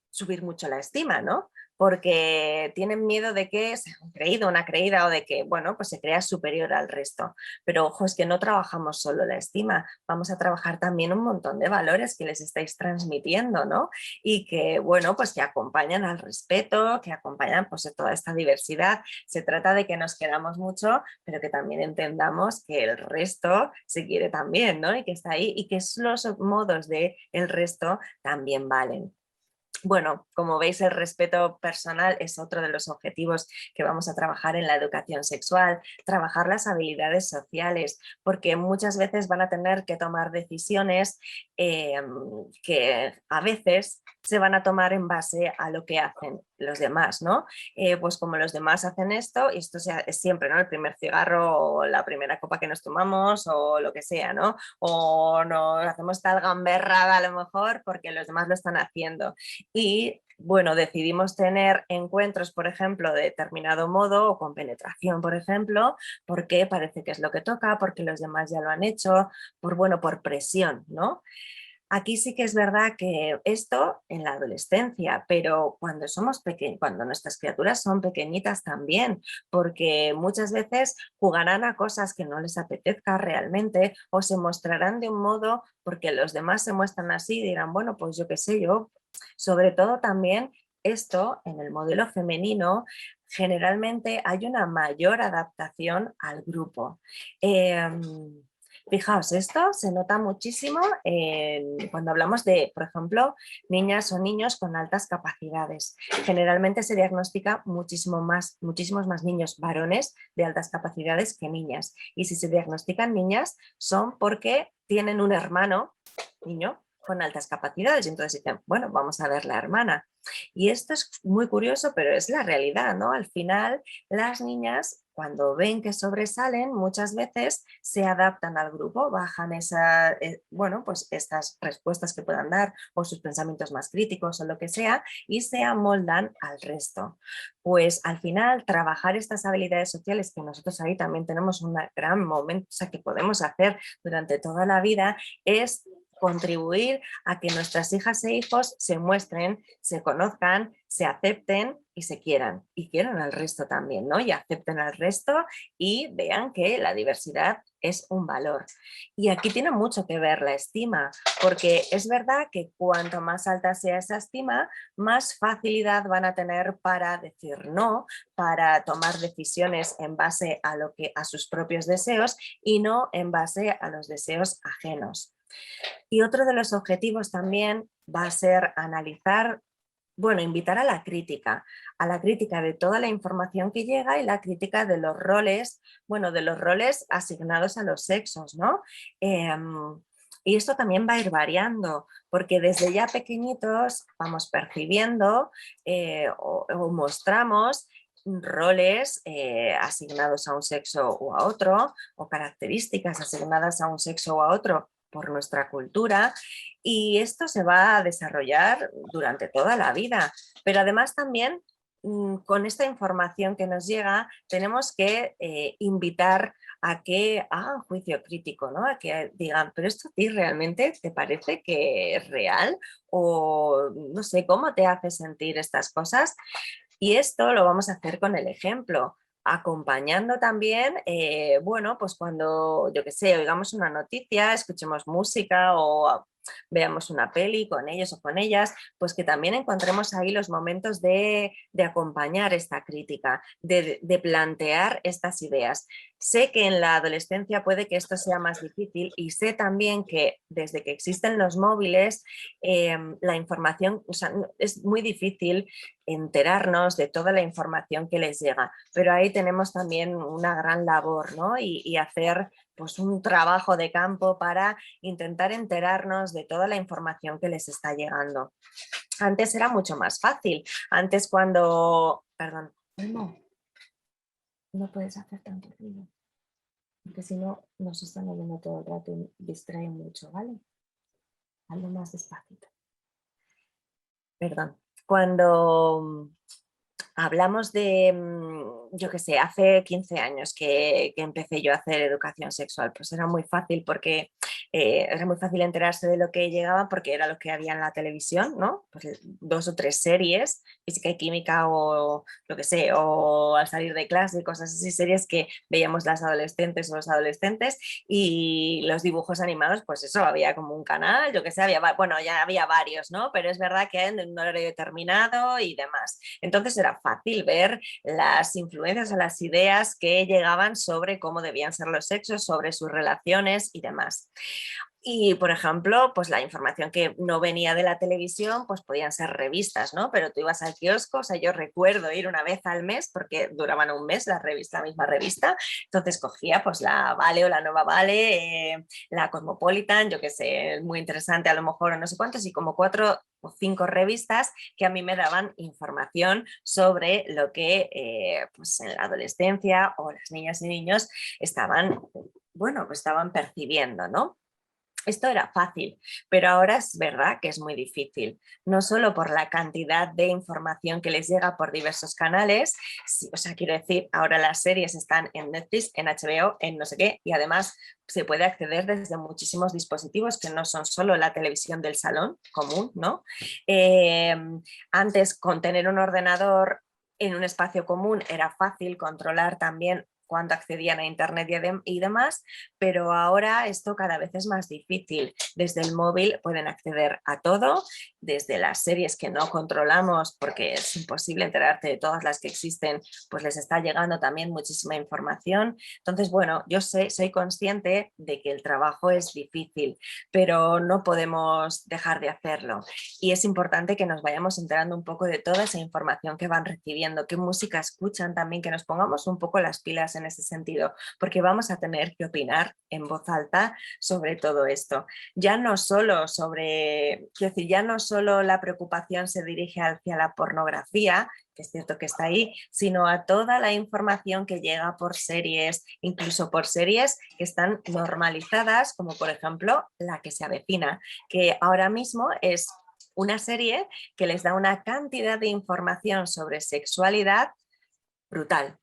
subir mucho la estima, ¿no? Porque tienen miedo de que sea un creído, una creída o de que, bueno, pues se crea superior al resto. Pero ojo, es que no trabajamos solo la estima, vamos a trabajar también un montón de valores que les estáis transmitiendo, ¿no? Y que, bueno, pues que acompañan al respeto, que acompañan pues toda esta diversidad. Se trata de que nos queramos mucho, pero que también entendamos que el resto se quiere también, ¿no? Y que está ahí y que los modos de el resto también valen. Bueno, como veis, el respeto personal es otro de los objetivos que vamos a trabajar en la educación sexual, trabajar las habilidades sociales, porque muchas veces van a tener que tomar decisiones que a veces se van a tomar en base a lo que hacen los demás, ¿no? Pues como los demás hacen esto, y esto es siempre, ¿no? El primer cigarro o la primera copa que nos tomamos o lo que sea, ¿no? O nos hacemos tal gamberrada a lo mejor porque los demás lo están haciendo. Y bueno, decidimos tener encuentros, por ejemplo, de determinado modo o con penetración, por ejemplo, porque parece que es lo que toca, porque los demás ya lo han hecho, bueno, por presión, ¿no? Aquí sí que es verdad que esto en la adolescencia, pero cuando somos pequeños, cuando nuestras criaturas son pequeñitas también, porque muchas veces jugarán a cosas que no les apetezca realmente o se mostrarán de un modo porque los demás se muestran así y dirán, bueno, pues yo qué sé, yo, sobre todo también esto en el modelo femenino, generalmente hay una mayor adaptación al grupo. Fijaos, esto se nota muchísimo cuando hablamos de, por ejemplo, niñas o niños con altas capacidades. Generalmente se diagnostica muchísimos más niños varones de altas capacidades que niñas. Y si se diagnostican niñas son porque tienen un hermano, niño, con altas capacidades. Y entonces dicen, bueno, vamos a ver la hermana. Y esto es muy curioso, pero es la realidad, ¿no? Al final, las niñas cuando ven que sobresalen, muchas veces se adaptan al grupo, bajan bueno, pues estas respuestas que puedan dar o sus pensamientos más críticos o lo que sea y se amoldan al resto. Pues al final trabajar estas habilidades sociales que nosotros ahí también tenemos un gran momento, o sea, que podemos hacer durante toda la vida es contribuir a que nuestras hijas e hijos se muestren, se conozcan, se acepten y se quieran. Y quieran al resto también, ¿no? Y acepten al resto y vean que la diversidad es un valor. Y aquí tiene mucho que ver la estima, porque es verdad que cuanto más alta sea esa estima, más facilidad van a tener para decir no, para tomar decisiones en base a a sus propios deseos y no en base a los deseos ajenos. Y otro de los objetivos también va a ser analizar, bueno, invitar a la crítica de toda la información que llega y la crítica de los roles, bueno, de los roles asignados a los sexos, ¿no? Y esto también va a ir variando, porque desde ya pequeñitos vamos percibiendo o mostramos roles asignados a un sexo o a otro, o características asignadas a un sexo o a otro por nuestra cultura, y esto se va a desarrollar durante toda la vida. Pero además también con esta información que nos llega tenemos que invitar a que hagan juicio crítico, ¿no? A que digan, pero esto a ti realmente te parece que es real o no sé, ¿cómo te hace sentir estas cosas? Y esto lo vamos a hacer con el ejemplo, acompañando también, bueno, pues cuando, yo qué sé, oigamos una noticia, escuchemos música o veamos una peli con ellos o con ellas, pues que también encontremos ahí los momentos de acompañar esta crítica, de plantear estas ideas. Sé que en la adolescencia puede que esto sea más difícil y sé también que desde que existen los móviles, la información, o sea, es muy difícil enterarnos de toda la información que les llega, pero ahí tenemos también una gran labor, ¿no? Y hacer pues un trabajo de campo para intentar enterarnos de toda la información que les está llegando. Antes era mucho más fácil, antes cuando, perdón, no, no puedes hacer tanto ruido, porque si no nos están oyendo todo el rato y distraen mucho, ¿vale? Hazlo más despacito. Perdón. Cuando hablamos de, yo qué sé, hace 15 años que empecé yo a hacer educación sexual, pues era muy fácil porque era muy fácil enterarse de lo que llegaba porque era lo que había en la televisión, ¿no? Pues 2 o 3 series, física y química o lo que sé, o al salir de clase, cosas así, series que veíamos las adolescentes o los adolescentes y los dibujos animados, pues eso, había como un canal, yo qué sé, bueno, ya había varios, ¿no? Pero es verdad que en un horario determinado y demás. Entonces era fácil ver las influencias o las ideas que llegaban sobre cómo debían ser los sexos, sobre sus relaciones y demás. Y, por ejemplo, pues la información que no venía de la televisión, pues podían ser revistas, ¿no? Pero tú ibas al kiosco, o sea, yo recuerdo ir una vez al mes, porque duraban un mes la misma revista, entonces cogía pues la Vale o la Nueva Vale, la Cosmopolitan, yo qué sé, muy interesante a lo mejor o no sé cuántos, y como 4 o 5 revistas que a mí me daban información sobre lo que pues en la adolescencia o las niñas y niños estaban, bueno, pues estaban percibiendo, ¿no? Esto era fácil, pero ahora es verdad que es muy difícil, no solo por la cantidad de información que les llega por diversos canales, o sea, quiero decir, ahora las series están en Netflix, en HBO, en no sé qué, y además se puede acceder desde muchísimos dispositivos que no son solo la televisión del salón común, ¿no? Eh, Antes, con tener un ordenador en un espacio común era fácil controlar también cuando accedían a internet y demás, pero ahora esto cada vez es más difícil. Desde el móvil pueden acceder a todo, desde las series que no controlamos porque es imposible enterarte de todas las que existen, pues les está llegando también muchísima información. Entonces, bueno, yo soy consciente de que el trabajo es difícil, pero no podemos dejar de hacerlo. Y es importante que nos vayamos enterando un poco de toda esa información que van recibiendo, qué música escuchan también, que nos pongamos un poco las pilas en ese sentido, porque vamos a tener que opinar en voz alta sobre todo esto. Ya no solo sobre, quiero decir, ya no solo la preocupación se dirige hacia la pornografía, que es cierto que está ahí, sino a toda la información que llega por series, incluso por series que están normalizadas, como por ejemplo La que se avecina, que ahora mismo es una serie que les da una cantidad de información sobre sexualidad brutal.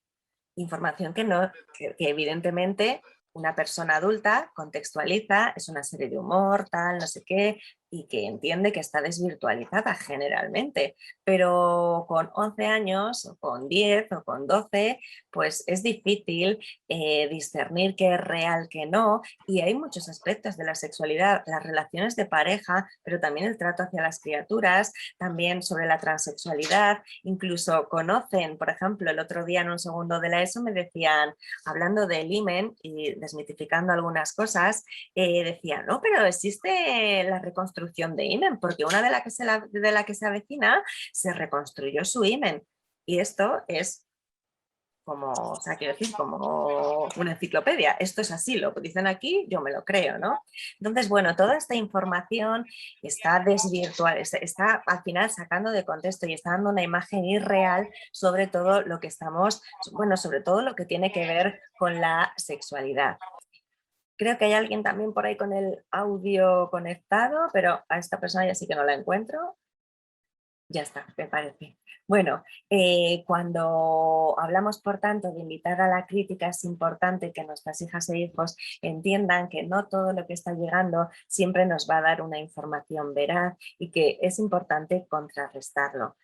Información que, no, que evidentemente una persona adulta contextualiza, es una serie de humor, tal, no sé qué, y que entiende que está desvirtualizada generalmente, pero con 11 años, o con 10 o con 12, pues es difícil discernir qué es real, qué no, y hay muchos aspectos de la sexualidad, las relaciones de pareja, pero también el trato hacia las criaturas, también sobre la transexualidad, incluso conocen, por ejemplo, el otro día en un segundo de la ESO me decían, hablando del himen y desmitificando algunas cosas, decían, no, pero existe la reconstrucción de himen, porque una de la que se avecina se reconstruyó su himen. Y esto es como, o sea, quiero decir, como una enciclopedia. Esto es así, lo dicen aquí, yo me lo creo, ¿no? Entonces, bueno, toda esta información está desvirtual, está al final sacando de contexto y está dando una imagen irreal sobre todo lo que estamos, bueno, sobre todo lo que tiene que ver con la sexualidad. Creo que hay alguien también por ahí con el audio conectado, pero a esta persona ya sí que no la encuentro. Ya está, me parece. Bueno, cuando hablamos, por tanto, de invitar a la crítica, es importante que nuestras hijas e hijos entiendan que no todo lo que está llegando siempre nos va a dar una información veraz y que es importante contrarrestarlo.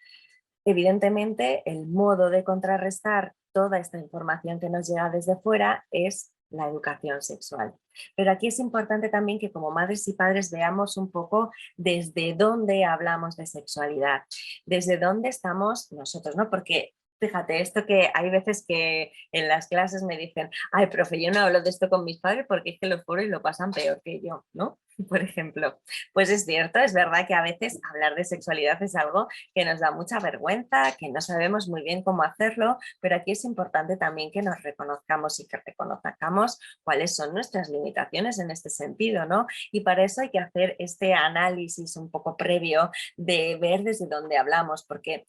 Evidentemente, el modo de contrarrestar toda esta información que nos llega desde fuera es la educación sexual. Pero aquí es importante también que como madres y padres veamos un poco desde dónde hablamos de sexualidad, desde dónde estamos nosotros, ¿no? Porque fíjate, esto que hay veces que en las clases me dicen, ay, profe, yo no hablo de esto con mis padres porque es que los pobres lo pasan peor que yo, ¿no? Por ejemplo, pues es cierto, es verdad que a veces hablar de sexualidad es algo que nos da mucha vergüenza, que no sabemos muy bien cómo hacerlo, pero aquí es importante también que nos reconozcamos y que reconozcamos cuáles son nuestras limitaciones en este sentido, ¿no? Y para eso hay que hacer este análisis un poco previo de ver desde dónde hablamos, porque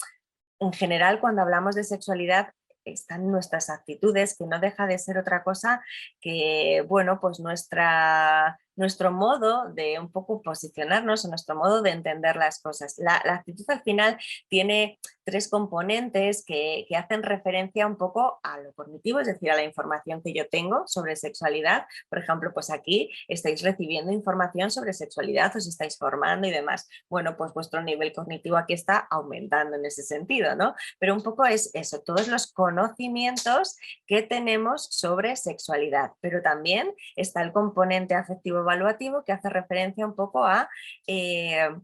en general cuando hablamos de sexualidad están nuestras actitudes, que no deja de ser otra cosa que, bueno, pues nuestro modo de un poco posicionarnos o nuestro modo de entender las cosas. La actitud al final tiene tres componentes que hacen referencia un poco a lo cognitivo, es decir, a la información que yo tengo sobre sexualidad. Por ejemplo, pues aquí estáis recibiendo información sobre sexualidad, os estáis formando y demás. Bueno, pues vuestro nivel cognitivo aquí está aumentando en ese sentido, ¿no? Pero un poco es eso, todos los conocimientos que tenemos sobre sexualidad, pero también está el componente afectivo evaluativo que hace referencia un poco a,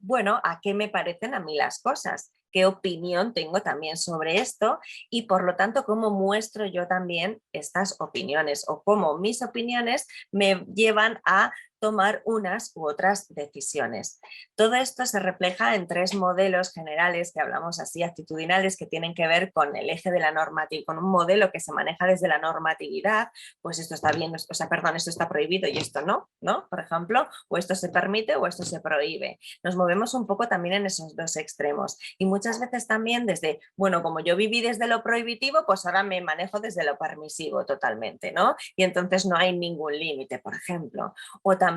bueno, a qué me parecen a mí las cosas, qué opinión tengo también sobre esto y por lo tanto cómo muestro yo también estas opiniones o cómo mis opiniones me llevan a tomar unas u otras decisiones. Todo esto se refleja en tres modelos generales que hablamos así, actitudinales, que tienen que ver con el eje de la normatividad, con un modelo que se maneja desde la normatividad, pues esto está bien, o sea, perdón, esto está prohibido y esto no, ¿no? Por ejemplo, o esto se permite o esto se prohíbe. Nos movemos un poco también en esos dos extremos y muchas veces también desde, bueno, como yo viví desde lo prohibitivo, pues ahora me manejo desde lo permisivo totalmente, ¿no? Y entonces no hay ningún límite, por ejemplo. O también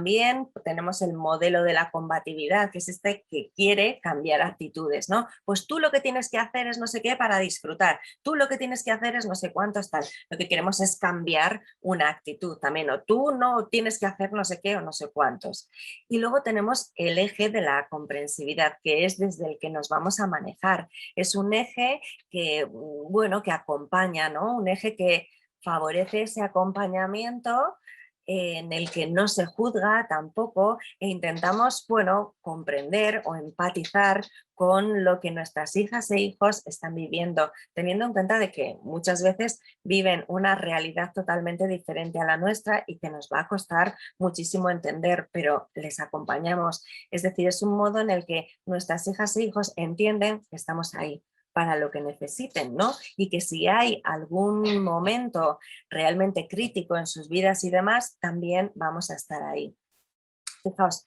tenemos el modelo de la combatividad, que es este que quiere cambiar actitudes, ¿no? Pues tú lo que tienes que hacer es no sé qué para disfrutar, tú lo que tienes que hacer es no sé cuántos tal. Lo que queremos es cambiar una actitud también, o tú no tienes que hacer no sé qué o no sé cuántos. Y luego tenemos el eje de la comprensividad, que es desde el que nos vamos a manejar. Es un eje que, bueno, que acompaña, ¿no? Un eje que favorece ese acompañamiento en el que no se juzga tampoco e intentamos, bueno, comprender o empatizar con lo que nuestras hijas e hijos están viviendo, teniendo en cuenta de que muchas veces viven una realidad totalmente diferente a la nuestra y que nos va a costar muchísimo entender, pero les acompañamos. Es decir, es un modo en el que nuestras hijas e hijos entienden que estamos ahí para lo que necesiten, ¿no? Y que si hay algún momento realmente crítico en sus vidas y demás, también vamos a estar ahí. Fijaos,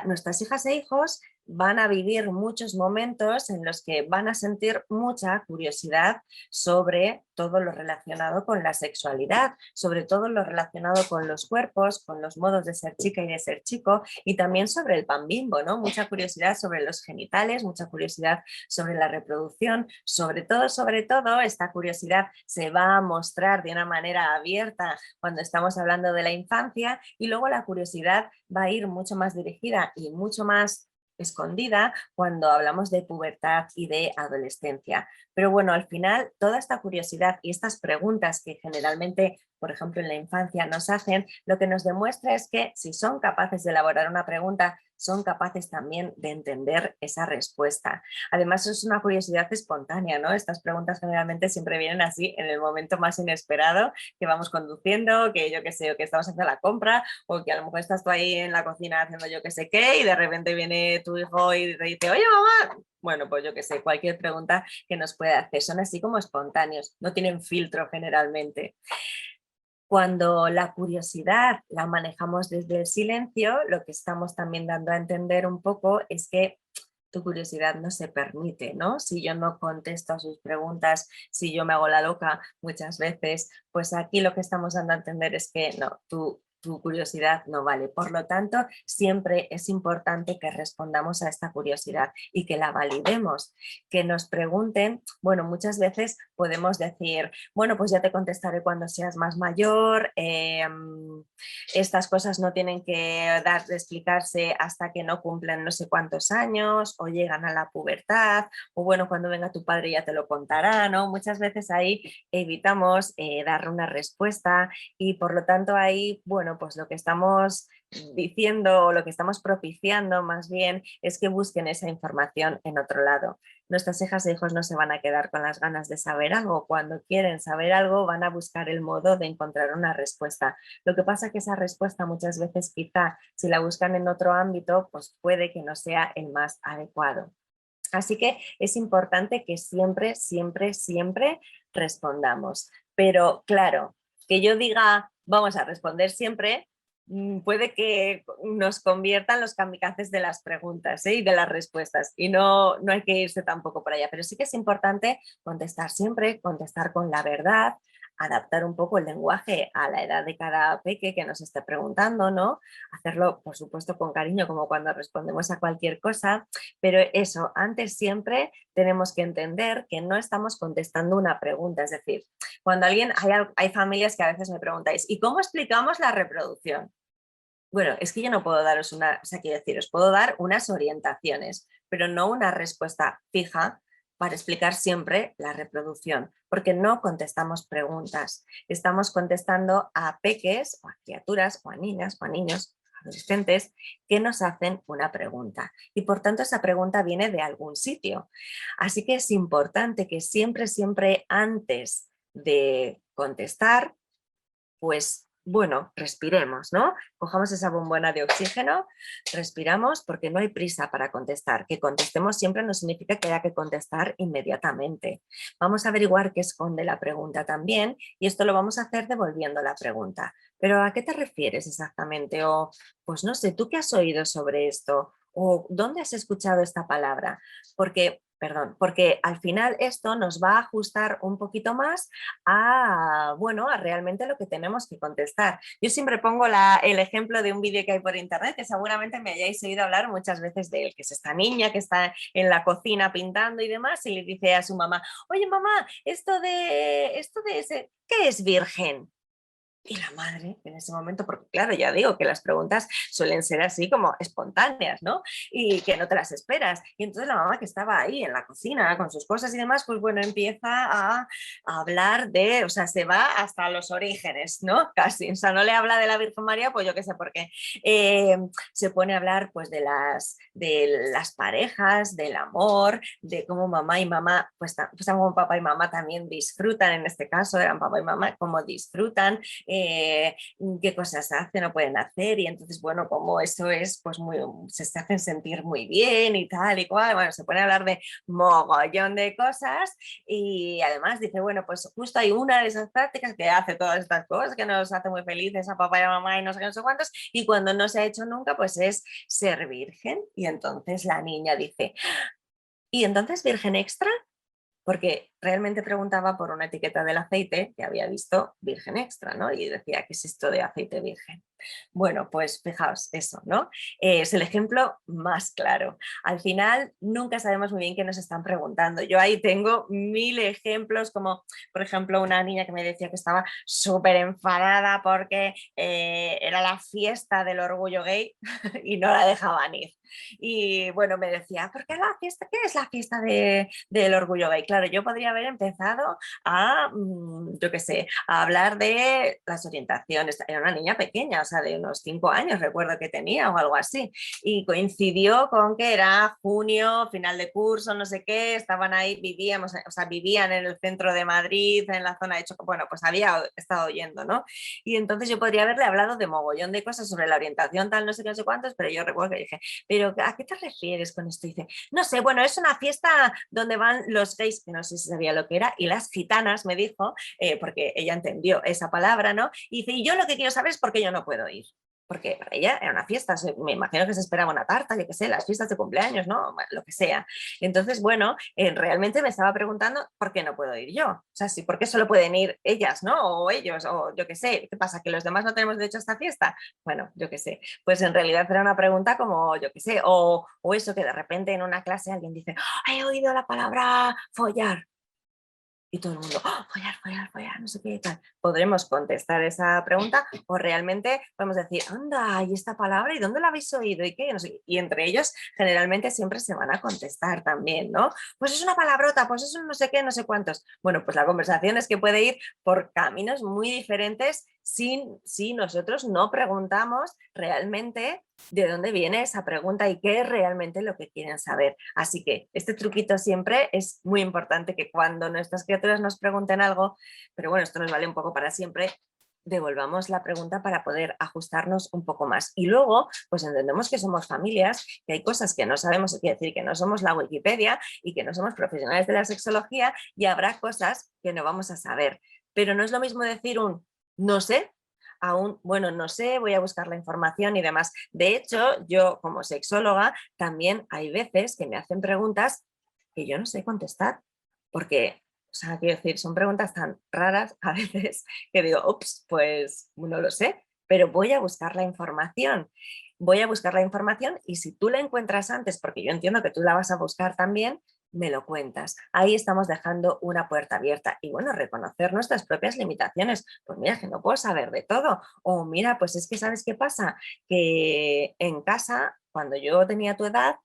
nuestras hijas e hijos van a vivir muchos momentos en los que van a sentir mucha curiosidad sobre todo lo relacionado con la sexualidad, sobre todo lo relacionado con los cuerpos, con los modos de ser chica y de ser chico, y también sobre el pan bimbo, ¿no? Mucha curiosidad sobre los genitales, mucha curiosidad sobre la reproducción, sobre todo, esta curiosidad se va a mostrar de una manera abierta cuando estamos hablando de la infancia, y luego la curiosidad va a ir mucho más dirigida y mucho más escondida cuando hablamos de pubertad y de adolescencia. Pero bueno, al final toda esta curiosidad y estas preguntas que generalmente, por ejemplo, en la infancia nos hacen, lo que nos demuestra es que si son capaces de elaborar una pregunta, son capaces también de entender esa respuesta. Además, es una curiosidad espontánea, ¿no? Estas preguntas generalmente siempre vienen así en el momento más inesperado, que vamos conduciendo, que yo qué sé, o que estamos haciendo la compra, o que a lo mejor estás tú ahí en la cocina haciendo yo qué sé qué, y de repente viene tu hijo y te dice, oye mamá, bueno, pues yo qué sé, cualquier pregunta que nos pueda hacer, son así como espontáneos, no tienen filtro generalmente. Cuando la curiosidad la manejamos desde el silencio, lo que estamos también dando a entender un poco es que tu curiosidad no se permite, ¿no? Si yo no contesto a sus preguntas, si yo me hago la loca muchas veces, pues aquí lo que estamos dando a entender es que no, tu curiosidad no vale. Por lo tanto, siempre es importante que respondamos a esta curiosidad y que la validemos, que nos pregunten, bueno, muchas veces podemos decir, bueno, pues ya te contestaré cuando seas más mayor, estas cosas no tienen que dar de explicarse hasta que no cumplen no sé cuántos años o llegan a la pubertad, o bueno, cuando venga tu padre ya te lo contará, ¿no? Muchas veces ahí evitamos dar una respuesta y por lo tanto ahí, bueno, pues lo que estamos diciendo o lo que estamos propiciando más bien es que busquen esa información en otro lado. Nuestras hijas e hijos no se van a quedar con las ganas de saber algo. Cuando quieren saber algo van a buscar el modo de encontrar una respuesta. Lo que pasa es que esa respuesta muchas veces quizá si la buscan en otro ámbito pues puede que no sea el más adecuado. Así que es importante que siempre respondamos. Pero claro, que yo diga vamos a responder siempre, puede que nos conviertan los kamikazes de las preguntas, ¿eh? Y de las respuestas. Y no hay que irse tampoco por allá. Pero sí que es importante contestar siempre, contestar con la verdad, adaptar un poco el lenguaje a la edad de cada peque que nos esté preguntando, ¿no? Hacerlo, por supuesto, con cariño, como cuando respondemos a cualquier cosa. Pero eso, antes siempre tenemos que entender que no estamos contestando una pregunta. Es decir, cuando hay familias que a veces me preguntáis, ¿y cómo explicamos la reproducción? Bueno, es que yo no puedo daros o sea, quiero decir, os puedo dar unas orientaciones, pero no una respuesta fija para explicar siempre la reproducción, porque no contestamos preguntas, estamos contestando a peques o a criaturas o a niñas o a niños adolescentes que nos hacen una pregunta y por tanto esa pregunta viene de algún sitio. Así que es importante que siempre antes de contestar, pues bueno, respiremos, ¿no? Cojamos esa bombona de oxígeno, respiramos porque no hay prisa para contestar. Que contestemos siempre no significa que haya que contestar inmediatamente. Vamos a averiguar qué esconde la pregunta también y esto lo vamos a hacer devolviendo la pregunta. ¿Pero a qué te refieres exactamente? O, pues no sé, ¿tú qué has oído sobre esto? ¿O dónde has escuchado esta palabra? Porque al final esto nos va a ajustar un poquito más bueno, a realmente lo que tenemos que contestar. Yo siempre pongo el ejemplo de un vídeo que hay por internet, que seguramente me hayáis oído hablar muchas veces de él, que es esta niña que está en la cocina pintando y demás, y le dice a su mamá, oye mamá, ¿qué es virgen? Y la madre en ese momento, porque claro, ya digo que las preguntas suelen ser así como espontáneas, ¿no? Y que no te las esperas. Y entonces la mamá que estaba ahí en la cocina con sus cosas y demás, pues bueno, empieza a hablar o sea, se va hasta los orígenes, ¿no? Casi, o sea, no le habla de la Virgen María, pues yo qué sé por qué. Se pone a hablar pues de las parejas, del amor, de cómo mamá y mamá, pues como papá y mamá también disfrutan, en este caso eran papá y mamá, cómo disfrutan, qué cosas hacen o pueden hacer y entonces, bueno, como eso es, pues muy, se hacen sentir muy bien y tal y cual, bueno, se pone a hablar de mogollón de cosas y además dice, bueno, pues justo hay una de esas prácticas que hace todas estas cosas, que nos hace muy felices a papá y a mamá y no sé qué, no sé cuántos, y cuando no se ha hecho nunca, pues es ser virgen. Y entonces la niña dice, ¿y entonces virgen extra? Porque realmente preguntaba por una etiqueta del aceite que había visto virgen extra, ¿no? Y decía, ¿qué es esto de aceite virgen? Bueno, pues fijaos, eso, ¿no? Es el ejemplo más claro. Al final, nunca sabemos muy bien qué nos están preguntando. Yo ahí tengo mil ejemplos, como por ejemplo una niña que me decía que estaba súper enfadada porque era la fiesta del orgullo gay y no la dejaban ir. Y bueno, me decía, ¿por qué la fiesta? ¿Qué es la fiesta del orgullo gay? Claro, yo podría haber empezado a, yo qué sé, a hablar de las orientaciones. Era una niña pequeña, o sea, de unos 5 años, recuerdo que tenía o algo así. Y coincidió con que era junio, final de curso, no sé qué, estaban ahí, vivíamos, o sea, vivían en el centro de Madrid, en la zona de Choco, bueno, pues había estado oyendo, ¿no? Y entonces yo podría haberle hablado de mogollón de cosas sobre la orientación, tal, no sé qué, no sé cuántos, pero yo recuerdo que dije, ¿pero a qué te refieres con esto? Y dice, no sé, bueno, es una fiesta donde van los gays, que no sé si sabía lo que era, y las gitanas, me dijo, porque ella entendió esa palabra, ¿no? Y dice, y yo lo que quiero saber es por qué yo no puedo ir. Porque para ella era una fiesta, me imagino que se esperaba una tarta, yo qué sé, las fiestas de cumpleaños, ¿no? Bueno, lo que sea. Entonces, bueno, realmente me estaba preguntando por qué no puedo ir yo. O sea, sí, ¿por qué solo pueden ir ellas, ¿no? O ellos, o yo qué sé. ¿Qué pasa? ¿Que los demás no tenemos derecho a esta fiesta? Bueno, yo qué sé. Pues en realidad era una pregunta como, yo qué sé, o eso que de repente en una clase alguien dice, ¡oh, he oído la palabra follar! Y todo el mundo, ¡oh, follar, follar, follar, no sé qué tal. Podremos contestar esa pregunta o realmente podemos decir, anda, ¿y esta palabra? ¿Y dónde la habéis oído? ¿Y qué? No sé. Y entre ellos generalmente siempre se van a contestar también, ¿no? Pues es una palabrota, pues es un no sé qué, no sé cuántos. Bueno, pues la conversación es que puede ir por caminos muy diferentes si nosotros no preguntamos realmente de dónde viene esa pregunta y qué es realmente lo que quieren saber. Así que este truquito siempre es muy importante, que cuando nuestras criaturas nos pregunten algo, pero bueno, esto nos vale un poco para siempre, devolvamos la pregunta para poder ajustarnos un poco más. Y luego, pues entendemos que somos familias, que hay cosas que no sabemos, quiere decir que no somos la Wikipedia y que no somos profesionales de la sexología, y habrá cosas que no vamos a saber. Pero no es lo mismo decir un no sé, aún, bueno, no sé, voy a buscar la información y demás. De hecho, yo como sexóloga también hay veces que me hacen preguntas que yo no sé contestar, porque, o sea, quiero decir, son preguntas tan raras a veces que digo, ups, pues no lo sé, pero voy a buscar la información. Voy a buscar la información y si tú la encuentras antes, porque yo entiendo que tú la vas a buscar también, me lo cuentas. Ahí estamos dejando una puerta abierta y bueno, reconocer nuestras propias limitaciones. Pues mira, que no puedo saber de todo. O mira, pues es que ¿sabes qué pasa? Que en casa, cuando yo tenía tu edad,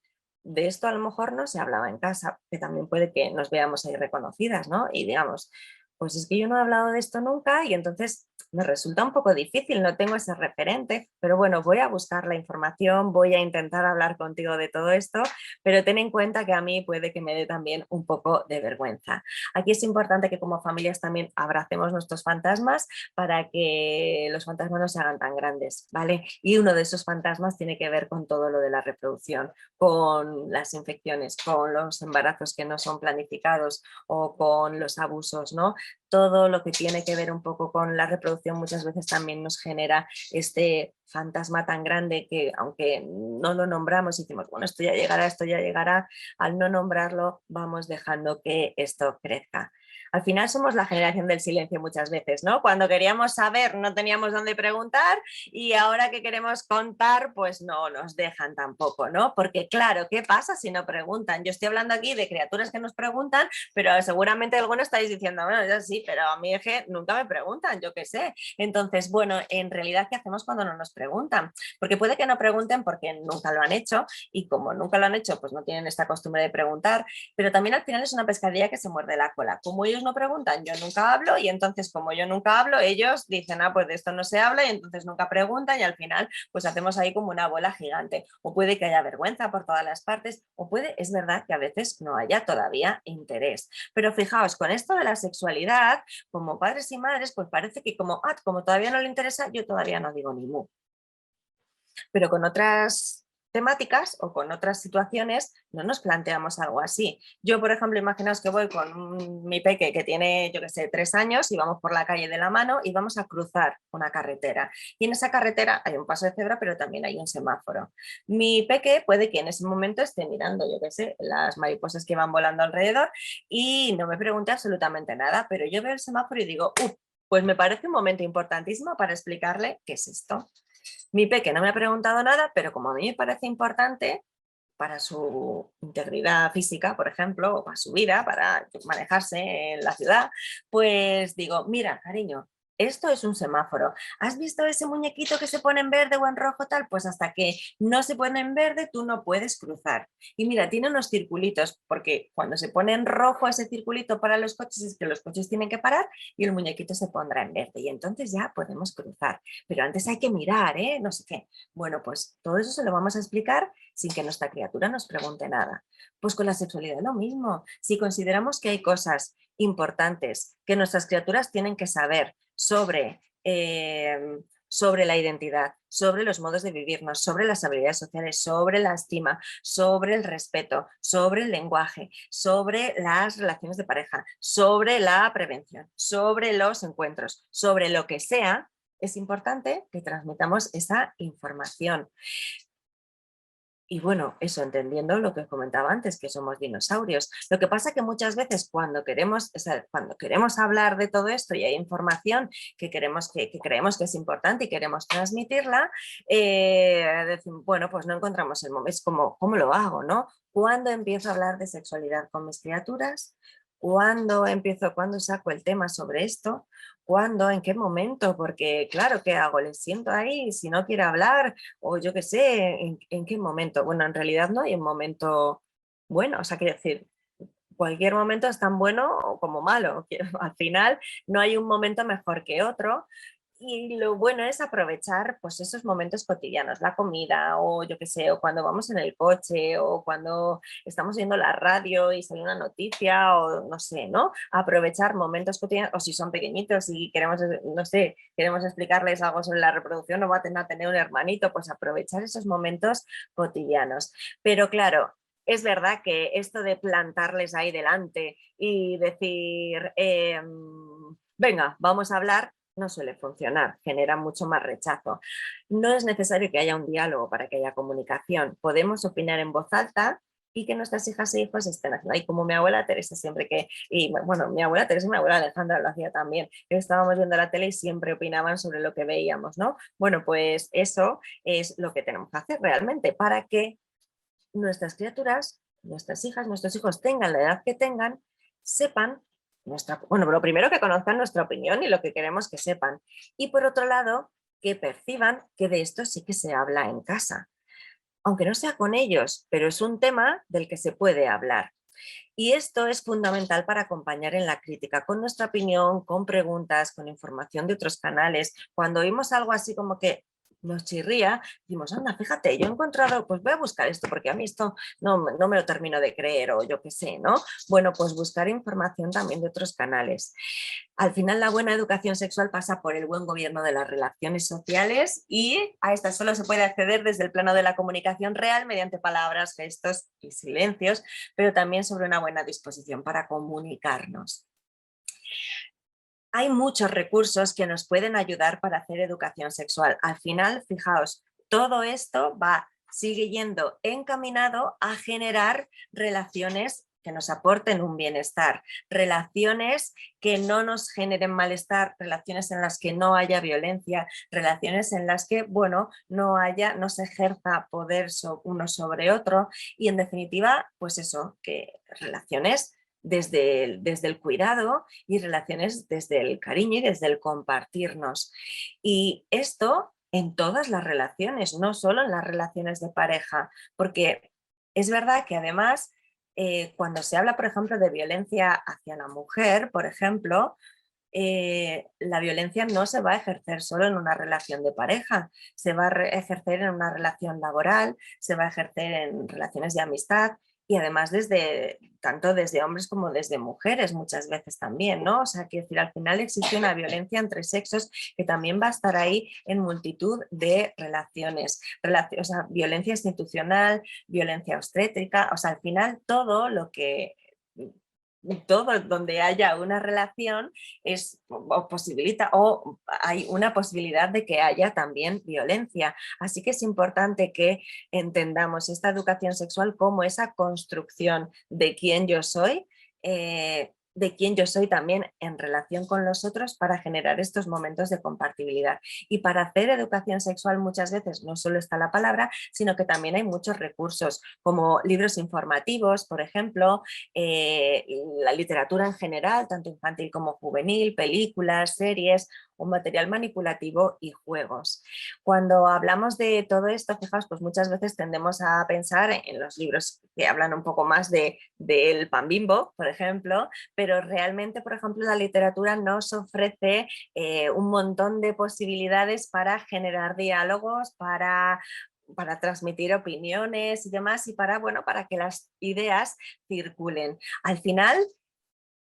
de esto a lo mejor no se hablaba en casa, que también puede que nos veamos ahí reconocidas, ¿no? Y digamos, pues es que yo no he hablado de esto nunca y entonces me resulta un poco difícil, no tengo ese referente, pero bueno, voy a buscar la información, voy a intentar hablar contigo de todo esto, pero ten en cuenta que a mí puede que me dé también un poco de vergüenza. Aquí es importante que como familias también abracemos nuestros fantasmas para que los fantasmas no se hagan tan grandes, ¿vale? Y uno de esos fantasmas tiene que ver con todo lo de la reproducción, con las infecciones, con los embarazos que no son planificados o con los abusos, ¿no? Todo lo que tiene que ver un poco con la reproducción muchas veces también nos genera este fantasma tan grande que aunque no lo nombramos y decimos, bueno, esto ya llegará, al no nombrarlo vamos dejando que esto crezca. Al final somos la generación del silencio muchas veces, ¿no? Cuando queríamos saber no teníamos dónde preguntar y ahora que queremos contar pues no nos dejan tampoco, ¿no? Porque claro, ¿qué pasa si no preguntan? Yo estoy hablando aquí de criaturas que nos preguntan, pero seguramente algunos estáis diciendo, bueno, yo sí, pero a mí es que nunca me preguntan, yo qué sé. Entonces, bueno, en realidad, ¿qué hacemos cuando no nos preguntan? Porque puede que no pregunten porque nunca lo han hecho y como nunca lo han hecho, pues no tienen esta costumbre de preguntar, pero también al final es una pescadilla que se muerde la cola. Como ellos ellos no preguntan, yo nunca hablo, y entonces como yo nunca hablo, ellos dicen, pues de esto no se habla, y entonces nunca preguntan, y al final pues hacemos ahí como una bola gigante. O puede que haya vergüenza por todas las partes, o puede, es verdad que a veces no haya todavía interés. Pero fijaos, con esto de la sexualidad, como padres y madres, pues parece que como todavía no le interesa, yo todavía no digo ni mu. Pero con otras temáticas o con otras situaciones no nos planteamos algo así. Yo, por ejemplo, imaginaos que voy con mi peque que tiene, yo que sé, 3 años, y vamos por la calle de la mano y vamos a cruzar una carretera. Y en esa carretera hay un paso de cebra, pero también hay un semáforo. Mi peque puede que en ese momento esté mirando, yo que sé, las mariposas que van volando alrededor y no me pregunte absolutamente nada, pero yo veo el semáforo y digo, pues me parece un momento importantísimo para explicarle qué es esto. Mi peque no me ha preguntado nada, pero como a mí me parece importante para su integridad física, por ejemplo, o para su vida, para manejarse en la ciudad, pues digo, mira, cariño, esto es un semáforo. ¿Has visto ese muñequito que se pone en verde o en rojo tal? Pues hasta que no se pone en verde tú no puedes cruzar. Y mira, tiene unos circulitos, porque cuando se pone en rojo ese circulito para los coches es que los coches tienen que parar y el muñequito se pondrá en verde y entonces ya podemos cruzar. Pero antes hay que mirar, ¿eh? No sé qué. Bueno, pues todo eso se lo vamos a explicar sin que nuestra criatura nos pregunte nada. Pues con la sexualidad es lo mismo. Si consideramos que hay cosas importantes que nuestras criaturas tienen que saber sobre la identidad, sobre los modos de vivirnos, sobre las habilidades sociales, sobre la estima, sobre el respeto, sobre el lenguaje, sobre las relaciones de pareja, sobre la prevención, sobre los encuentros, sobre lo que sea, es importante que transmitamos esa información. Y bueno, eso entendiendo lo que os comentaba antes, que somos dinosaurios. Lo que pasa que muchas veces cuando queremos hablar de todo esto y hay información que creemos que es importante y queremos transmitirla, decimos, bueno, pues no encontramos el momento. Es como, ¿cómo lo hago, no? ¿Cuándo empiezo a hablar de sexualidad con mis criaturas? ¿Cuándo saco el tema sobre esto? ¿Cuándo? ¿En qué momento? Porque claro, ¿qué hago? ¿Les siento ahí si no quiere hablar? O yo qué sé, ¿en qué momento? Bueno, en realidad no hay un momento bueno, o sea, quiero decir, cualquier momento es tan bueno como malo. Al final no hay un momento mejor que otro. Y lo bueno es aprovechar pues esos momentos cotidianos, la comida o yo qué sé, o cuando vamos en el coche o cuando estamos viendo la radio y sale una noticia o no sé, ¿no? Aprovechar momentos cotidianos o si son pequeñitos y queremos, no sé, queremos explicarles algo sobre la reproducción o va a tener un hermanito, pues aprovechar esos momentos cotidianos. Pero claro, es verdad que esto de plantarles ahí delante y decir, venga, vamos a hablar, no suele funcionar, genera mucho más rechazo. No es necesario que haya un diálogo para que haya comunicación. Podemos opinar en voz alta y que nuestras hijas e hijos estén haciendo. Y como mi abuela Teresa siempre y bueno, mi abuela Teresa y mi abuela Alejandra lo hacía también, estábamos viendo la tele y siempre opinaban sobre lo que veíamos, ¿no? Bueno, pues eso es lo que tenemos que hacer realmente para que nuestras criaturas, nuestras hijas, nuestros hijos tengan la edad que tengan, sepan bueno, lo primero que conozcan nuestra opinión y lo que queremos que sepan. Y por otro lado, que perciban que de esto sí que se habla en casa. Aunque no sea con ellos, pero es un tema del que se puede hablar. Y esto es fundamental para acompañar en la crítica, con nuestra opinión, con preguntas, con información de otros canales. Cuando oímos algo así como que nos chirría, decimos, anda, fíjate, yo he encontrado, pues voy a buscar esto, porque a mí esto no me lo termino de creer, o yo qué sé, ¿no? Bueno, pues buscar información también de otros canales. Al final, la buena educación sexual pasa por el buen gobierno de las relaciones sociales y a esta solo se puede acceder desde el plano de la comunicación real mediante palabras, gestos y silencios, pero también sobre una buena disposición para comunicarnos. Hay muchos recursos que nos pueden ayudar para hacer educación sexual. Al final, fijaos, todo esto sigue yendo encaminado a generar relaciones que nos aporten un bienestar, relaciones que no nos generen malestar, relaciones en las que no haya violencia, relaciones en las que, bueno, no se ejerza poder uno sobre otro y en definitiva, pues eso, que relaciones desde el cuidado y relaciones desde el cariño y desde el compartirnos. Y esto en todas las relaciones, no solo en las relaciones de pareja, porque es verdad que además cuando se habla, por ejemplo, de violencia hacia la mujer, por ejemplo, la violencia no se va a ejercer solo en una relación de pareja, se va a ejercer en una relación laboral, se va a ejercer en relaciones de amistad y además tanto desde hombres como desde mujeres muchas veces también, ¿no? O sea, que decir, al final existe una violencia entre sexos que también va a estar ahí en multitud de relaciones, o sea, violencia institucional, violencia obstétrica, o sea, al final todo donde haya una relación o posibilita o hay una posibilidad de que haya también violencia. Así que es importante que entendamos esta educación sexual como esa construcción de quién yo soy, de quién yo soy también en relación con los otros para generar estos momentos de compartibilidad. Y para hacer educación sexual muchas veces no solo está la palabra, sino que también hay muchos recursos como libros informativos, por ejemplo, la literatura en general, tanto infantil como juvenil, películas, series, un material manipulativo y juegos. Cuando hablamos de todo esto, fijaos, pues muchas veces tendemos a pensar en los libros que hablan un poco más del pan bimbo, por ejemplo, pero realmente, por ejemplo, la literatura nos ofrece un montón de posibilidades para generar diálogos, para transmitir opiniones y demás y bueno, para que las ideas circulen. Al final,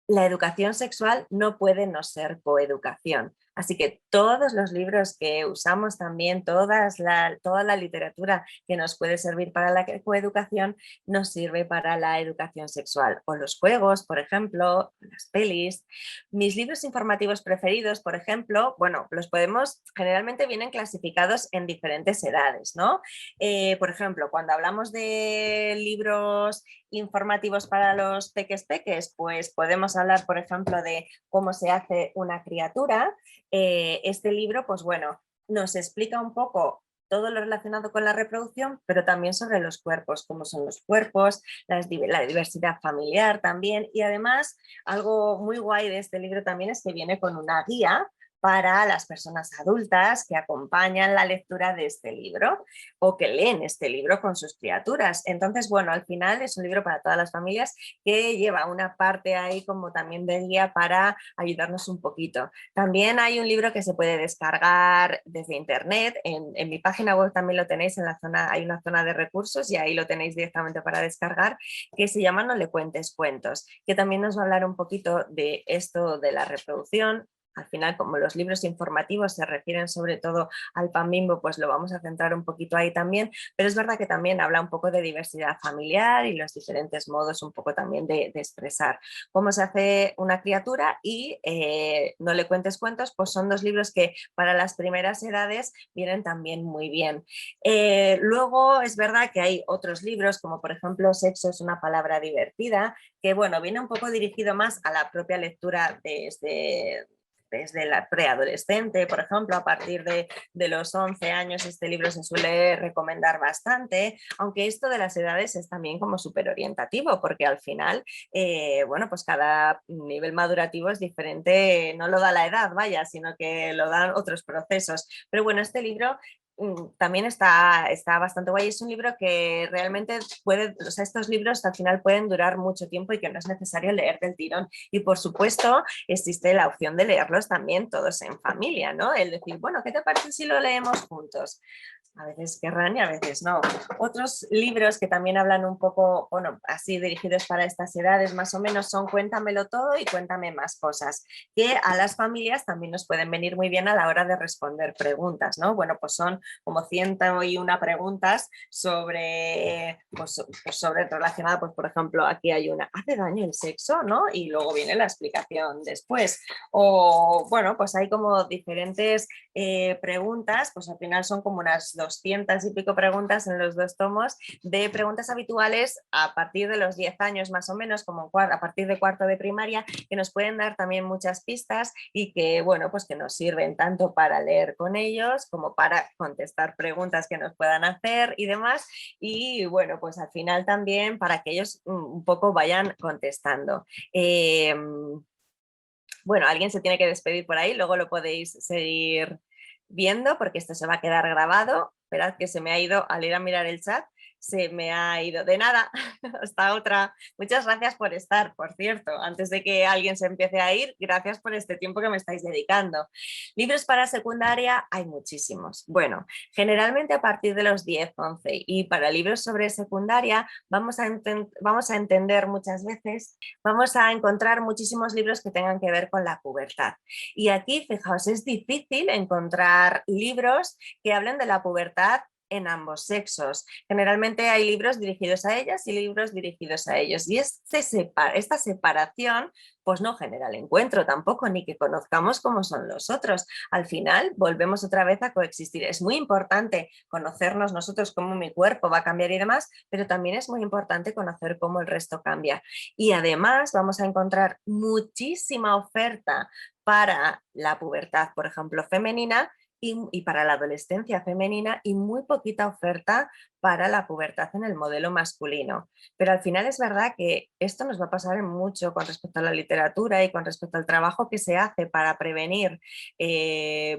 la educación sexual no puede no ser coeducación. Así que todos los libros que usamos también, toda la literatura que nos puede servir para la coeducación, nos sirve para la educación sexual. O los juegos, por ejemplo, las pelis. Mis libros informativos preferidos, por ejemplo, bueno, generalmente vienen clasificados en diferentes edades, ¿no? Por ejemplo, cuando hablamos de libros informativos para los peques, pues podemos hablar, por ejemplo, de cómo se hace una criatura. Este libro, pues bueno, nos explica un poco todo lo relacionado con la reproducción, pero también sobre los cuerpos, cómo son los cuerpos, la diversidad familiar también. Y además, algo muy guay de este libro también es que viene con una guía para las personas adultas que acompañan la lectura de este libro o que leen este libro con sus criaturas. Entonces, bueno, al final es un libro para todas las familias que lleva una parte ahí como también de guía para ayudarnos un poquito. También hay un libro que se puede descargar desde internet, en mi página web también lo tenéis, hay una zona de recursos y ahí lo tenéis directamente para descargar, que se llama No le cuentes cuentos, que también nos va a hablar un poquito de esto de la reproducción. Al final, como los libros informativos se refieren sobre todo al pan bimbo, pues lo vamos a centrar un poquito ahí también, pero es verdad que también habla un poco de diversidad familiar y los diferentes modos un poco también de expresar cómo se hace una criatura y No le cuentes cuentos, pues son dos libros que para las primeras edades vienen también muy bien. Luego es verdad que hay otros libros, como por ejemplo Sexo es una palabra divertida, que bueno, viene un poco dirigido más a la propia lectura desde la preadolescente, por ejemplo, a partir de los 11 años este libro se suele recomendar bastante, aunque esto de las edades es también como súper orientativo, porque al final, bueno, pues cada nivel madurativo es diferente, no lo da la edad, vaya, sino que lo dan otros procesos. Pero bueno, este libro también está bastante guay. Es un libro que realmente o sea, estos libros al final pueden durar mucho tiempo y que no es necesario leer del tirón. Y por supuesto, existe la opción de leerlos también todos en familia, ¿no? El decir, bueno, ¿qué te parece si lo leemos juntos? A veces querrán y a veces no. Otros libros que también hablan un poco, bueno, así dirigidos para estas edades más o menos son Cuéntamelo todo y Cuéntame más cosas, que a las familias también nos pueden venir muy bien a la hora de responder preguntas, ¿no? Bueno, pues son como 101 preguntas sobre relacionada, pues por ejemplo, aquí hay una, ¿hace daño el sexo? ¿No? Y luego viene la explicación después. O bueno, pues hay como diferentes preguntas, pues al final son como unas 200 y pico preguntas en los dos tomos de preguntas habituales a partir de los 10 años más o menos, como a partir de cuarto de primaria, que nos pueden dar también muchas pistas y que, bueno, pues que nos sirven tanto para leer con ellos como para contestar preguntas que nos puedan hacer y demás. Y bueno, pues al final también para que ellos un poco vayan contestando. Bueno, alguien se tiene que despedir por ahí, luego lo podéis seguir viendo porque esto se va a quedar grabado. Esperad que se me ha ido al ir a mirar el chat. se me ha ido. De nada, hasta otra. Muchas gracias por estar, por cierto. Antes de que alguien se empiece a ir, gracias por este tiempo que me estáis dedicando. Libros para secundaria hay muchísimos. Bueno, generalmente a partir de los 10, 11 y para libros sobre secundaria vamos a entender muchas veces, vamos a encontrar muchísimos libros que tengan que ver con la pubertad. Y aquí, fijaos, es difícil encontrar libros que hablen de la pubertad en ambos sexos. Generalmente hay libros dirigidos a ellas y libros dirigidos a ellos. Y esta separación pues no genera el encuentro tampoco, ni que conozcamos cómo son los otros. Al final volvemos otra vez a coexistir. Es muy importante conocernos nosotros, cómo mi cuerpo va a cambiar y demás, pero también es muy importante conocer cómo el resto cambia. Y además vamos a encontrar muchísima oferta para la pubertad, por ejemplo, femenina, y para la adolescencia femenina y muy poquita oferta para la pubertad en el modelo masculino. Pero al final es verdad que esto nos va a pasar en mucho con respecto a la literatura y con respecto al trabajo que se hace para prevenir,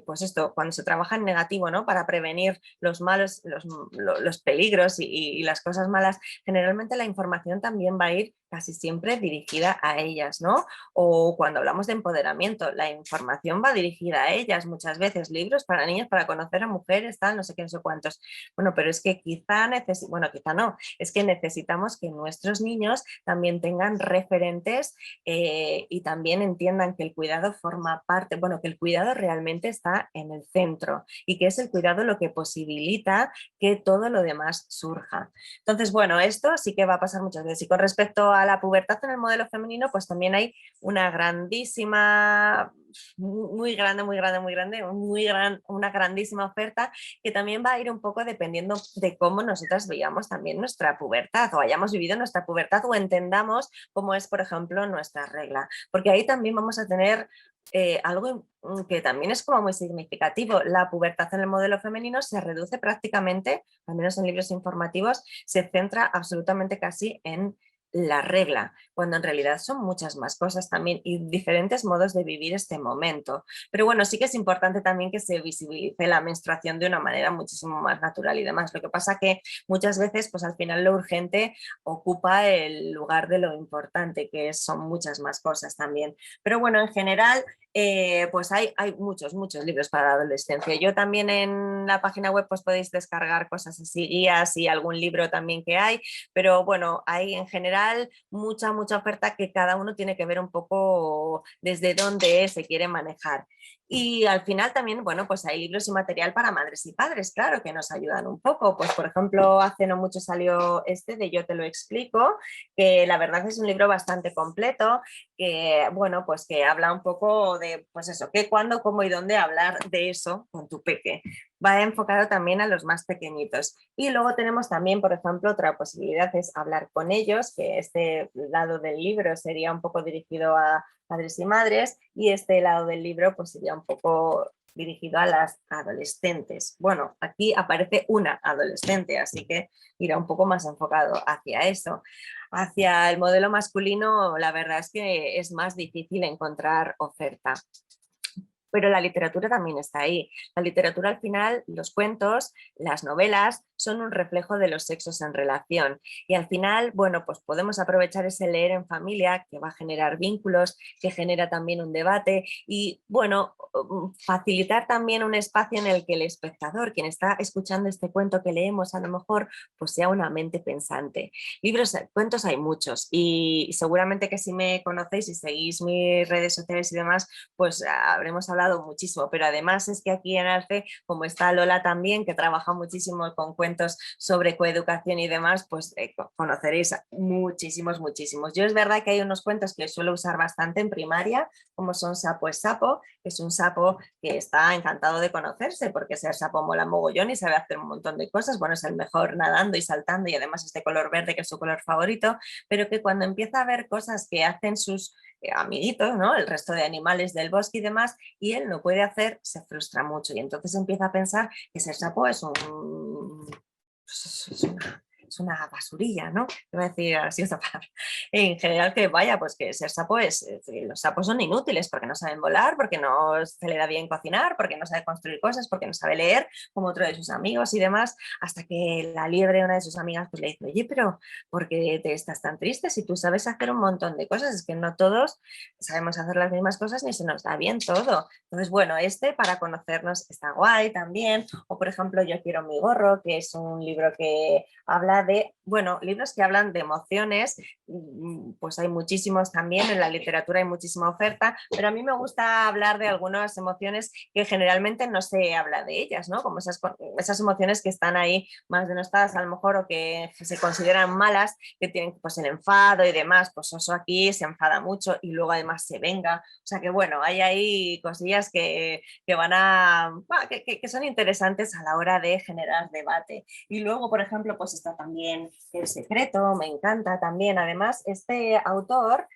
pues esto, cuando se trabaja en negativo, ¿no? Para prevenir los malos, los peligros y las cosas malas, generalmente la información también va a ir casi siempre dirigida a ellas, ¿no? O cuando hablamos de empoderamiento, la información va dirigida a ellas muchas veces, libros para niños, para conocer a mujeres, tal, no sé qué, no sé cuántos. Bueno, pero es que quizá no, es que necesitamos que nuestros niños también tengan referentes y también entiendan que el cuidado forma parte, bueno, que el cuidado realmente está en el centro y que es el cuidado lo que posibilita que todo lo demás surja. Entonces, bueno, esto sí que va a pasar muchas veces. Y con respecto a la pubertad en el modelo femenino, pues también hay una grandísima, una grandísima oferta que también va a ir un poco dependiendo de cómo nosotras veamos también nuestra pubertad o hayamos vivido nuestra pubertad o entendamos cómo es, por ejemplo, nuestra regla. Porque ahí también vamos a tener algo que también es como muy significativo. La pubertad en el modelo femenino se reduce prácticamente, al menos en libros informativos, se centra absolutamente casi en la regla, cuando en realidad son muchas más cosas también y diferentes modos de vivir este momento. Pero bueno, sí que es importante también que se visibilice la menstruación de una manera muchísimo más natural y demás. Lo que pasa que muchas veces, pues al final lo urgente ocupa el lugar de lo importante, que son muchas más cosas también. Pero bueno, en general, pues hay muchos libros para la adolescencia. Yo también en la página web pues podéis descargar cosas así, guías y algún libro también que hay, pero bueno, hay en general mucha oferta que cada uno tiene que ver un poco desde dónde se quiere manejar. Y al final también, bueno, pues hay libros y material para madres y padres, claro, que nos ayudan un poco. Pues por ejemplo, hace no mucho salió este de Yo te lo explico, que la verdad es un libro bastante completo, que bueno, pues que habla un poco de, pues eso, qué, cuándo, cómo y dónde hablar de eso con tu peque. Va enfocado también a los más pequeñitos. Y luego tenemos también, por ejemplo, otra posibilidad es hablar con ellos, que este lado del libro sería un poco dirigido a padres y madres, y este lado del libro pues sería un poco dirigido a las adolescentes. Bueno, aquí aparece una adolescente, así que irá un poco más enfocado hacia eso. Hacia el modelo masculino, la verdad es que es más difícil encontrar oferta. Pero la literatura también está ahí. La literatura al final, los cuentos, las novelas, son un reflejo de los sexos en relación. Y al final, bueno, pues podemos aprovechar ese leer en familia que va a generar vínculos, que genera también un debate y, bueno, facilitar también un espacio en el que el espectador, quien está escuchando este cuento que leemos, a lo mejor, pues sea una mente pensante. Libros, cuentos hay muchos y seguramente que si me conocéis y seguís mis redes sociales y demás, pues habremos hablado muchísimo, pero además es que aquí en Arce, como está Lola también, que trabaja muchísimo con cuentos sobre coeducación y demás, pues conoceréis muchísimos. Yo es verdad que hay unos cuentos que suelo usar bastante en primaria, como son Sapo es Sapo, que es un sapo que está encantado de conocerse, porque ser sapo mola mogollón y sabe hacer un montón de cosas, bueno, es el mejor nadando y saltando y además es de color verde, que es su color favorito, pero que cuando empieza a ver cosas que hacen sus amiguitos, ¿no? El resto de animales del bosque y demás, y él no puede hacer, se frustra mucho y entonces empieza a pensar que ser sapo es una es una basurilla, ¿no? Iba a decir así esta palabra. En general que vaya, pues que ser sapo los sapos son inútiles porque no saben volar, porque no se le da bien cocinar, porque no sabe construir cosas, porque no sabe leer, como otro de sus amigos y demás, hasta que la liebre, una de sus amigas, pues le dice, oye, pero ¿por qué te estás tan triste si tú sabes hacer un montón de cosas? Es que no todos sabemos hacer las mismas cosas ni se nos da bien todo. Entonces, bueno, para conocernos está guay también. O, por ejemplo, Yo quiero mi gorro, que es un libro que habla de, bueno, libros que hablan de emociones, pues hay muchísimos también, en la literatura hay muchísima oferta, pero a mí me gusta hablar de algunas emociones que generalmente no se habla de ellas, ¿no? Como esas emociones que están ahí más denostadas a lo mejor o que se consideran malas, que tienen pues el enfado y demás, pues Oso aquí se enfada mucho y luego además se venga, o sea que bueno, hay ahí cosillas que van que son interesantes a la hora de generar debate. Y luego, por ejemplo, pues está también El secreto, me encanta también. Además, este autor,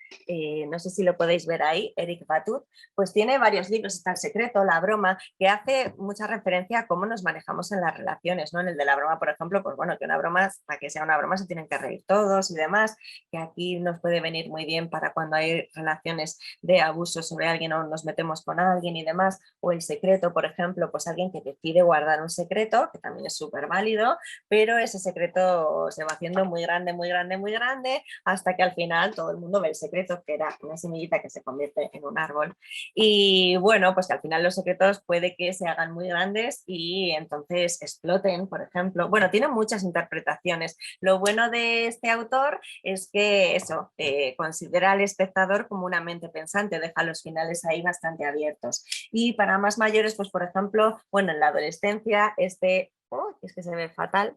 no sé si lo podéis ver ahí, Eric Batut, pues tiene varios libros, está El secreto, La broma, que hace mucha referencia a cómo nos manejamos en las relaciones, ¿no? En el de la broma, por ejemplo, pues bueno, que una broma, para que sea una broma se tienen que reír todos y demás, que aquí nos puede venir muy bien para cuando hay relaciones de abuso sobre alguien o nos metemos con alguien y demás, o El secreto, por ejemplo, pues alguien que decide guardar un secreto, que también es súper válido, pero ese secreto se va haciendo muy grande, muy grande, muy grande, hasta que al final todo el mundo ve el secreto, que era una semillita que se convierte en un árbol. Y bueno, pues que al final los secretos puede que se hagan muy grandes y entonces exploten, por ejemplo. Bueno, tiene muchas interpretaciones. Lo bueno de este autor es que eso, considera al espectador como una mente pensante, deja los finales ahí bastante abiertos. Y para más mayores, pues por ejemplo, bueno, en la adolescencia, es que se ve fatal,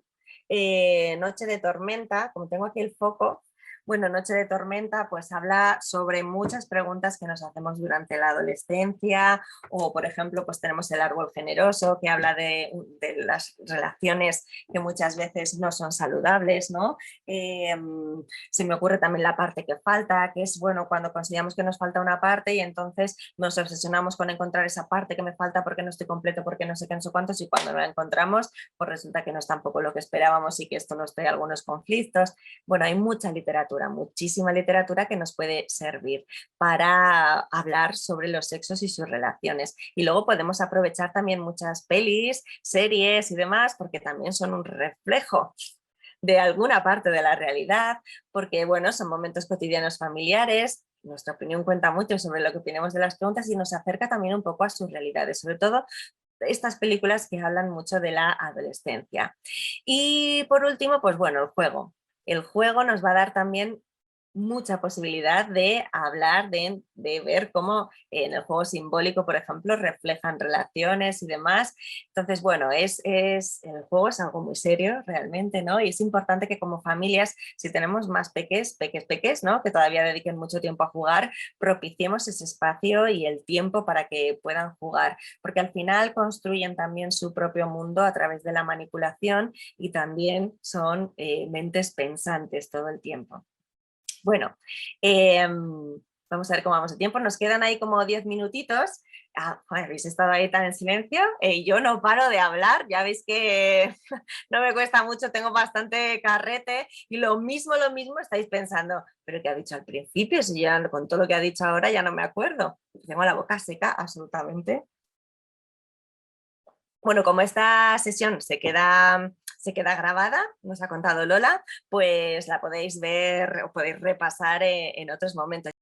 Noche de tormenta, como tengo aquí el foco, bueno, Noche de tormenta pues habla sobre muchas preguntas que nos hacemos durante la adolescencia o por ejemplo pues tenemos El árbol generoso que habla de las relaciones que muchas veces no son saludables, ¿no? Eh, Se me ocurre también La parte que falta, que es bueno cuando consideramos que nos falta una parte y entonces nos obsesionamos con encontrar esa parte que me falta porque no estoy completo, porque no sé qué, no sé cuántos y cuando no la encontramos pues resulta que no es tampoco lo que esperábamos y que esto nos trae algunos conflictos. Bueno, hay mucha literatura, muchísima literatura que nos puede servir para hablar sobre los sexos y sus relaciones. Y luego podemos aprovechar también muchas pelis, series y demás, porque también son un reflejo de alguna parte de la realidad, porque bueno, son momentos cotidianos familiares, nuestra opinión cuenta mucho sobre lo que opinamos de las preguntas y nos acerca también un poco a sus realidades, sobre todo estas películas que hablan mucho de la adolescencia. Y por último, pues bueno, el juego. El juego nos va a dar también mucha posibilidad de hablar, de ver cómo en el juego simbólico, por ejemplo, reflejan relaciones y demás. Entonces, bueno, el juego es algo muy serio realmente, ¿no? Y es importante que como familias, si tenemos más peques, ¿no? Que todavía dediquen mucho tiempo a jugar, propiciemos ese espacio y el tiempo para que puedan jugar, porque al final construyen también su propio mundo a través de la manipulación y también son mentes pensantes todo el tiempo. Bueno, vamos a ver cómo vamos de tiempo. Nos quedan ahí como 10 minutitos. Habéis estado ahí tan en silencio. Yo no paro de hablar. Ya veis que no me cuesta mucho, tengo bastante carrete. Y lo mismo estáis pensando. Pero ¿qué ha dicho al principio? Si ya con todo lo que ha dicho ahora ya no me acuerdo. Tengo la boca seca absolutamente. Bueno, como esta sesión se queda grabada, nos ha contado Lola, pues la podéis ver o podéis repasar en otros momentos.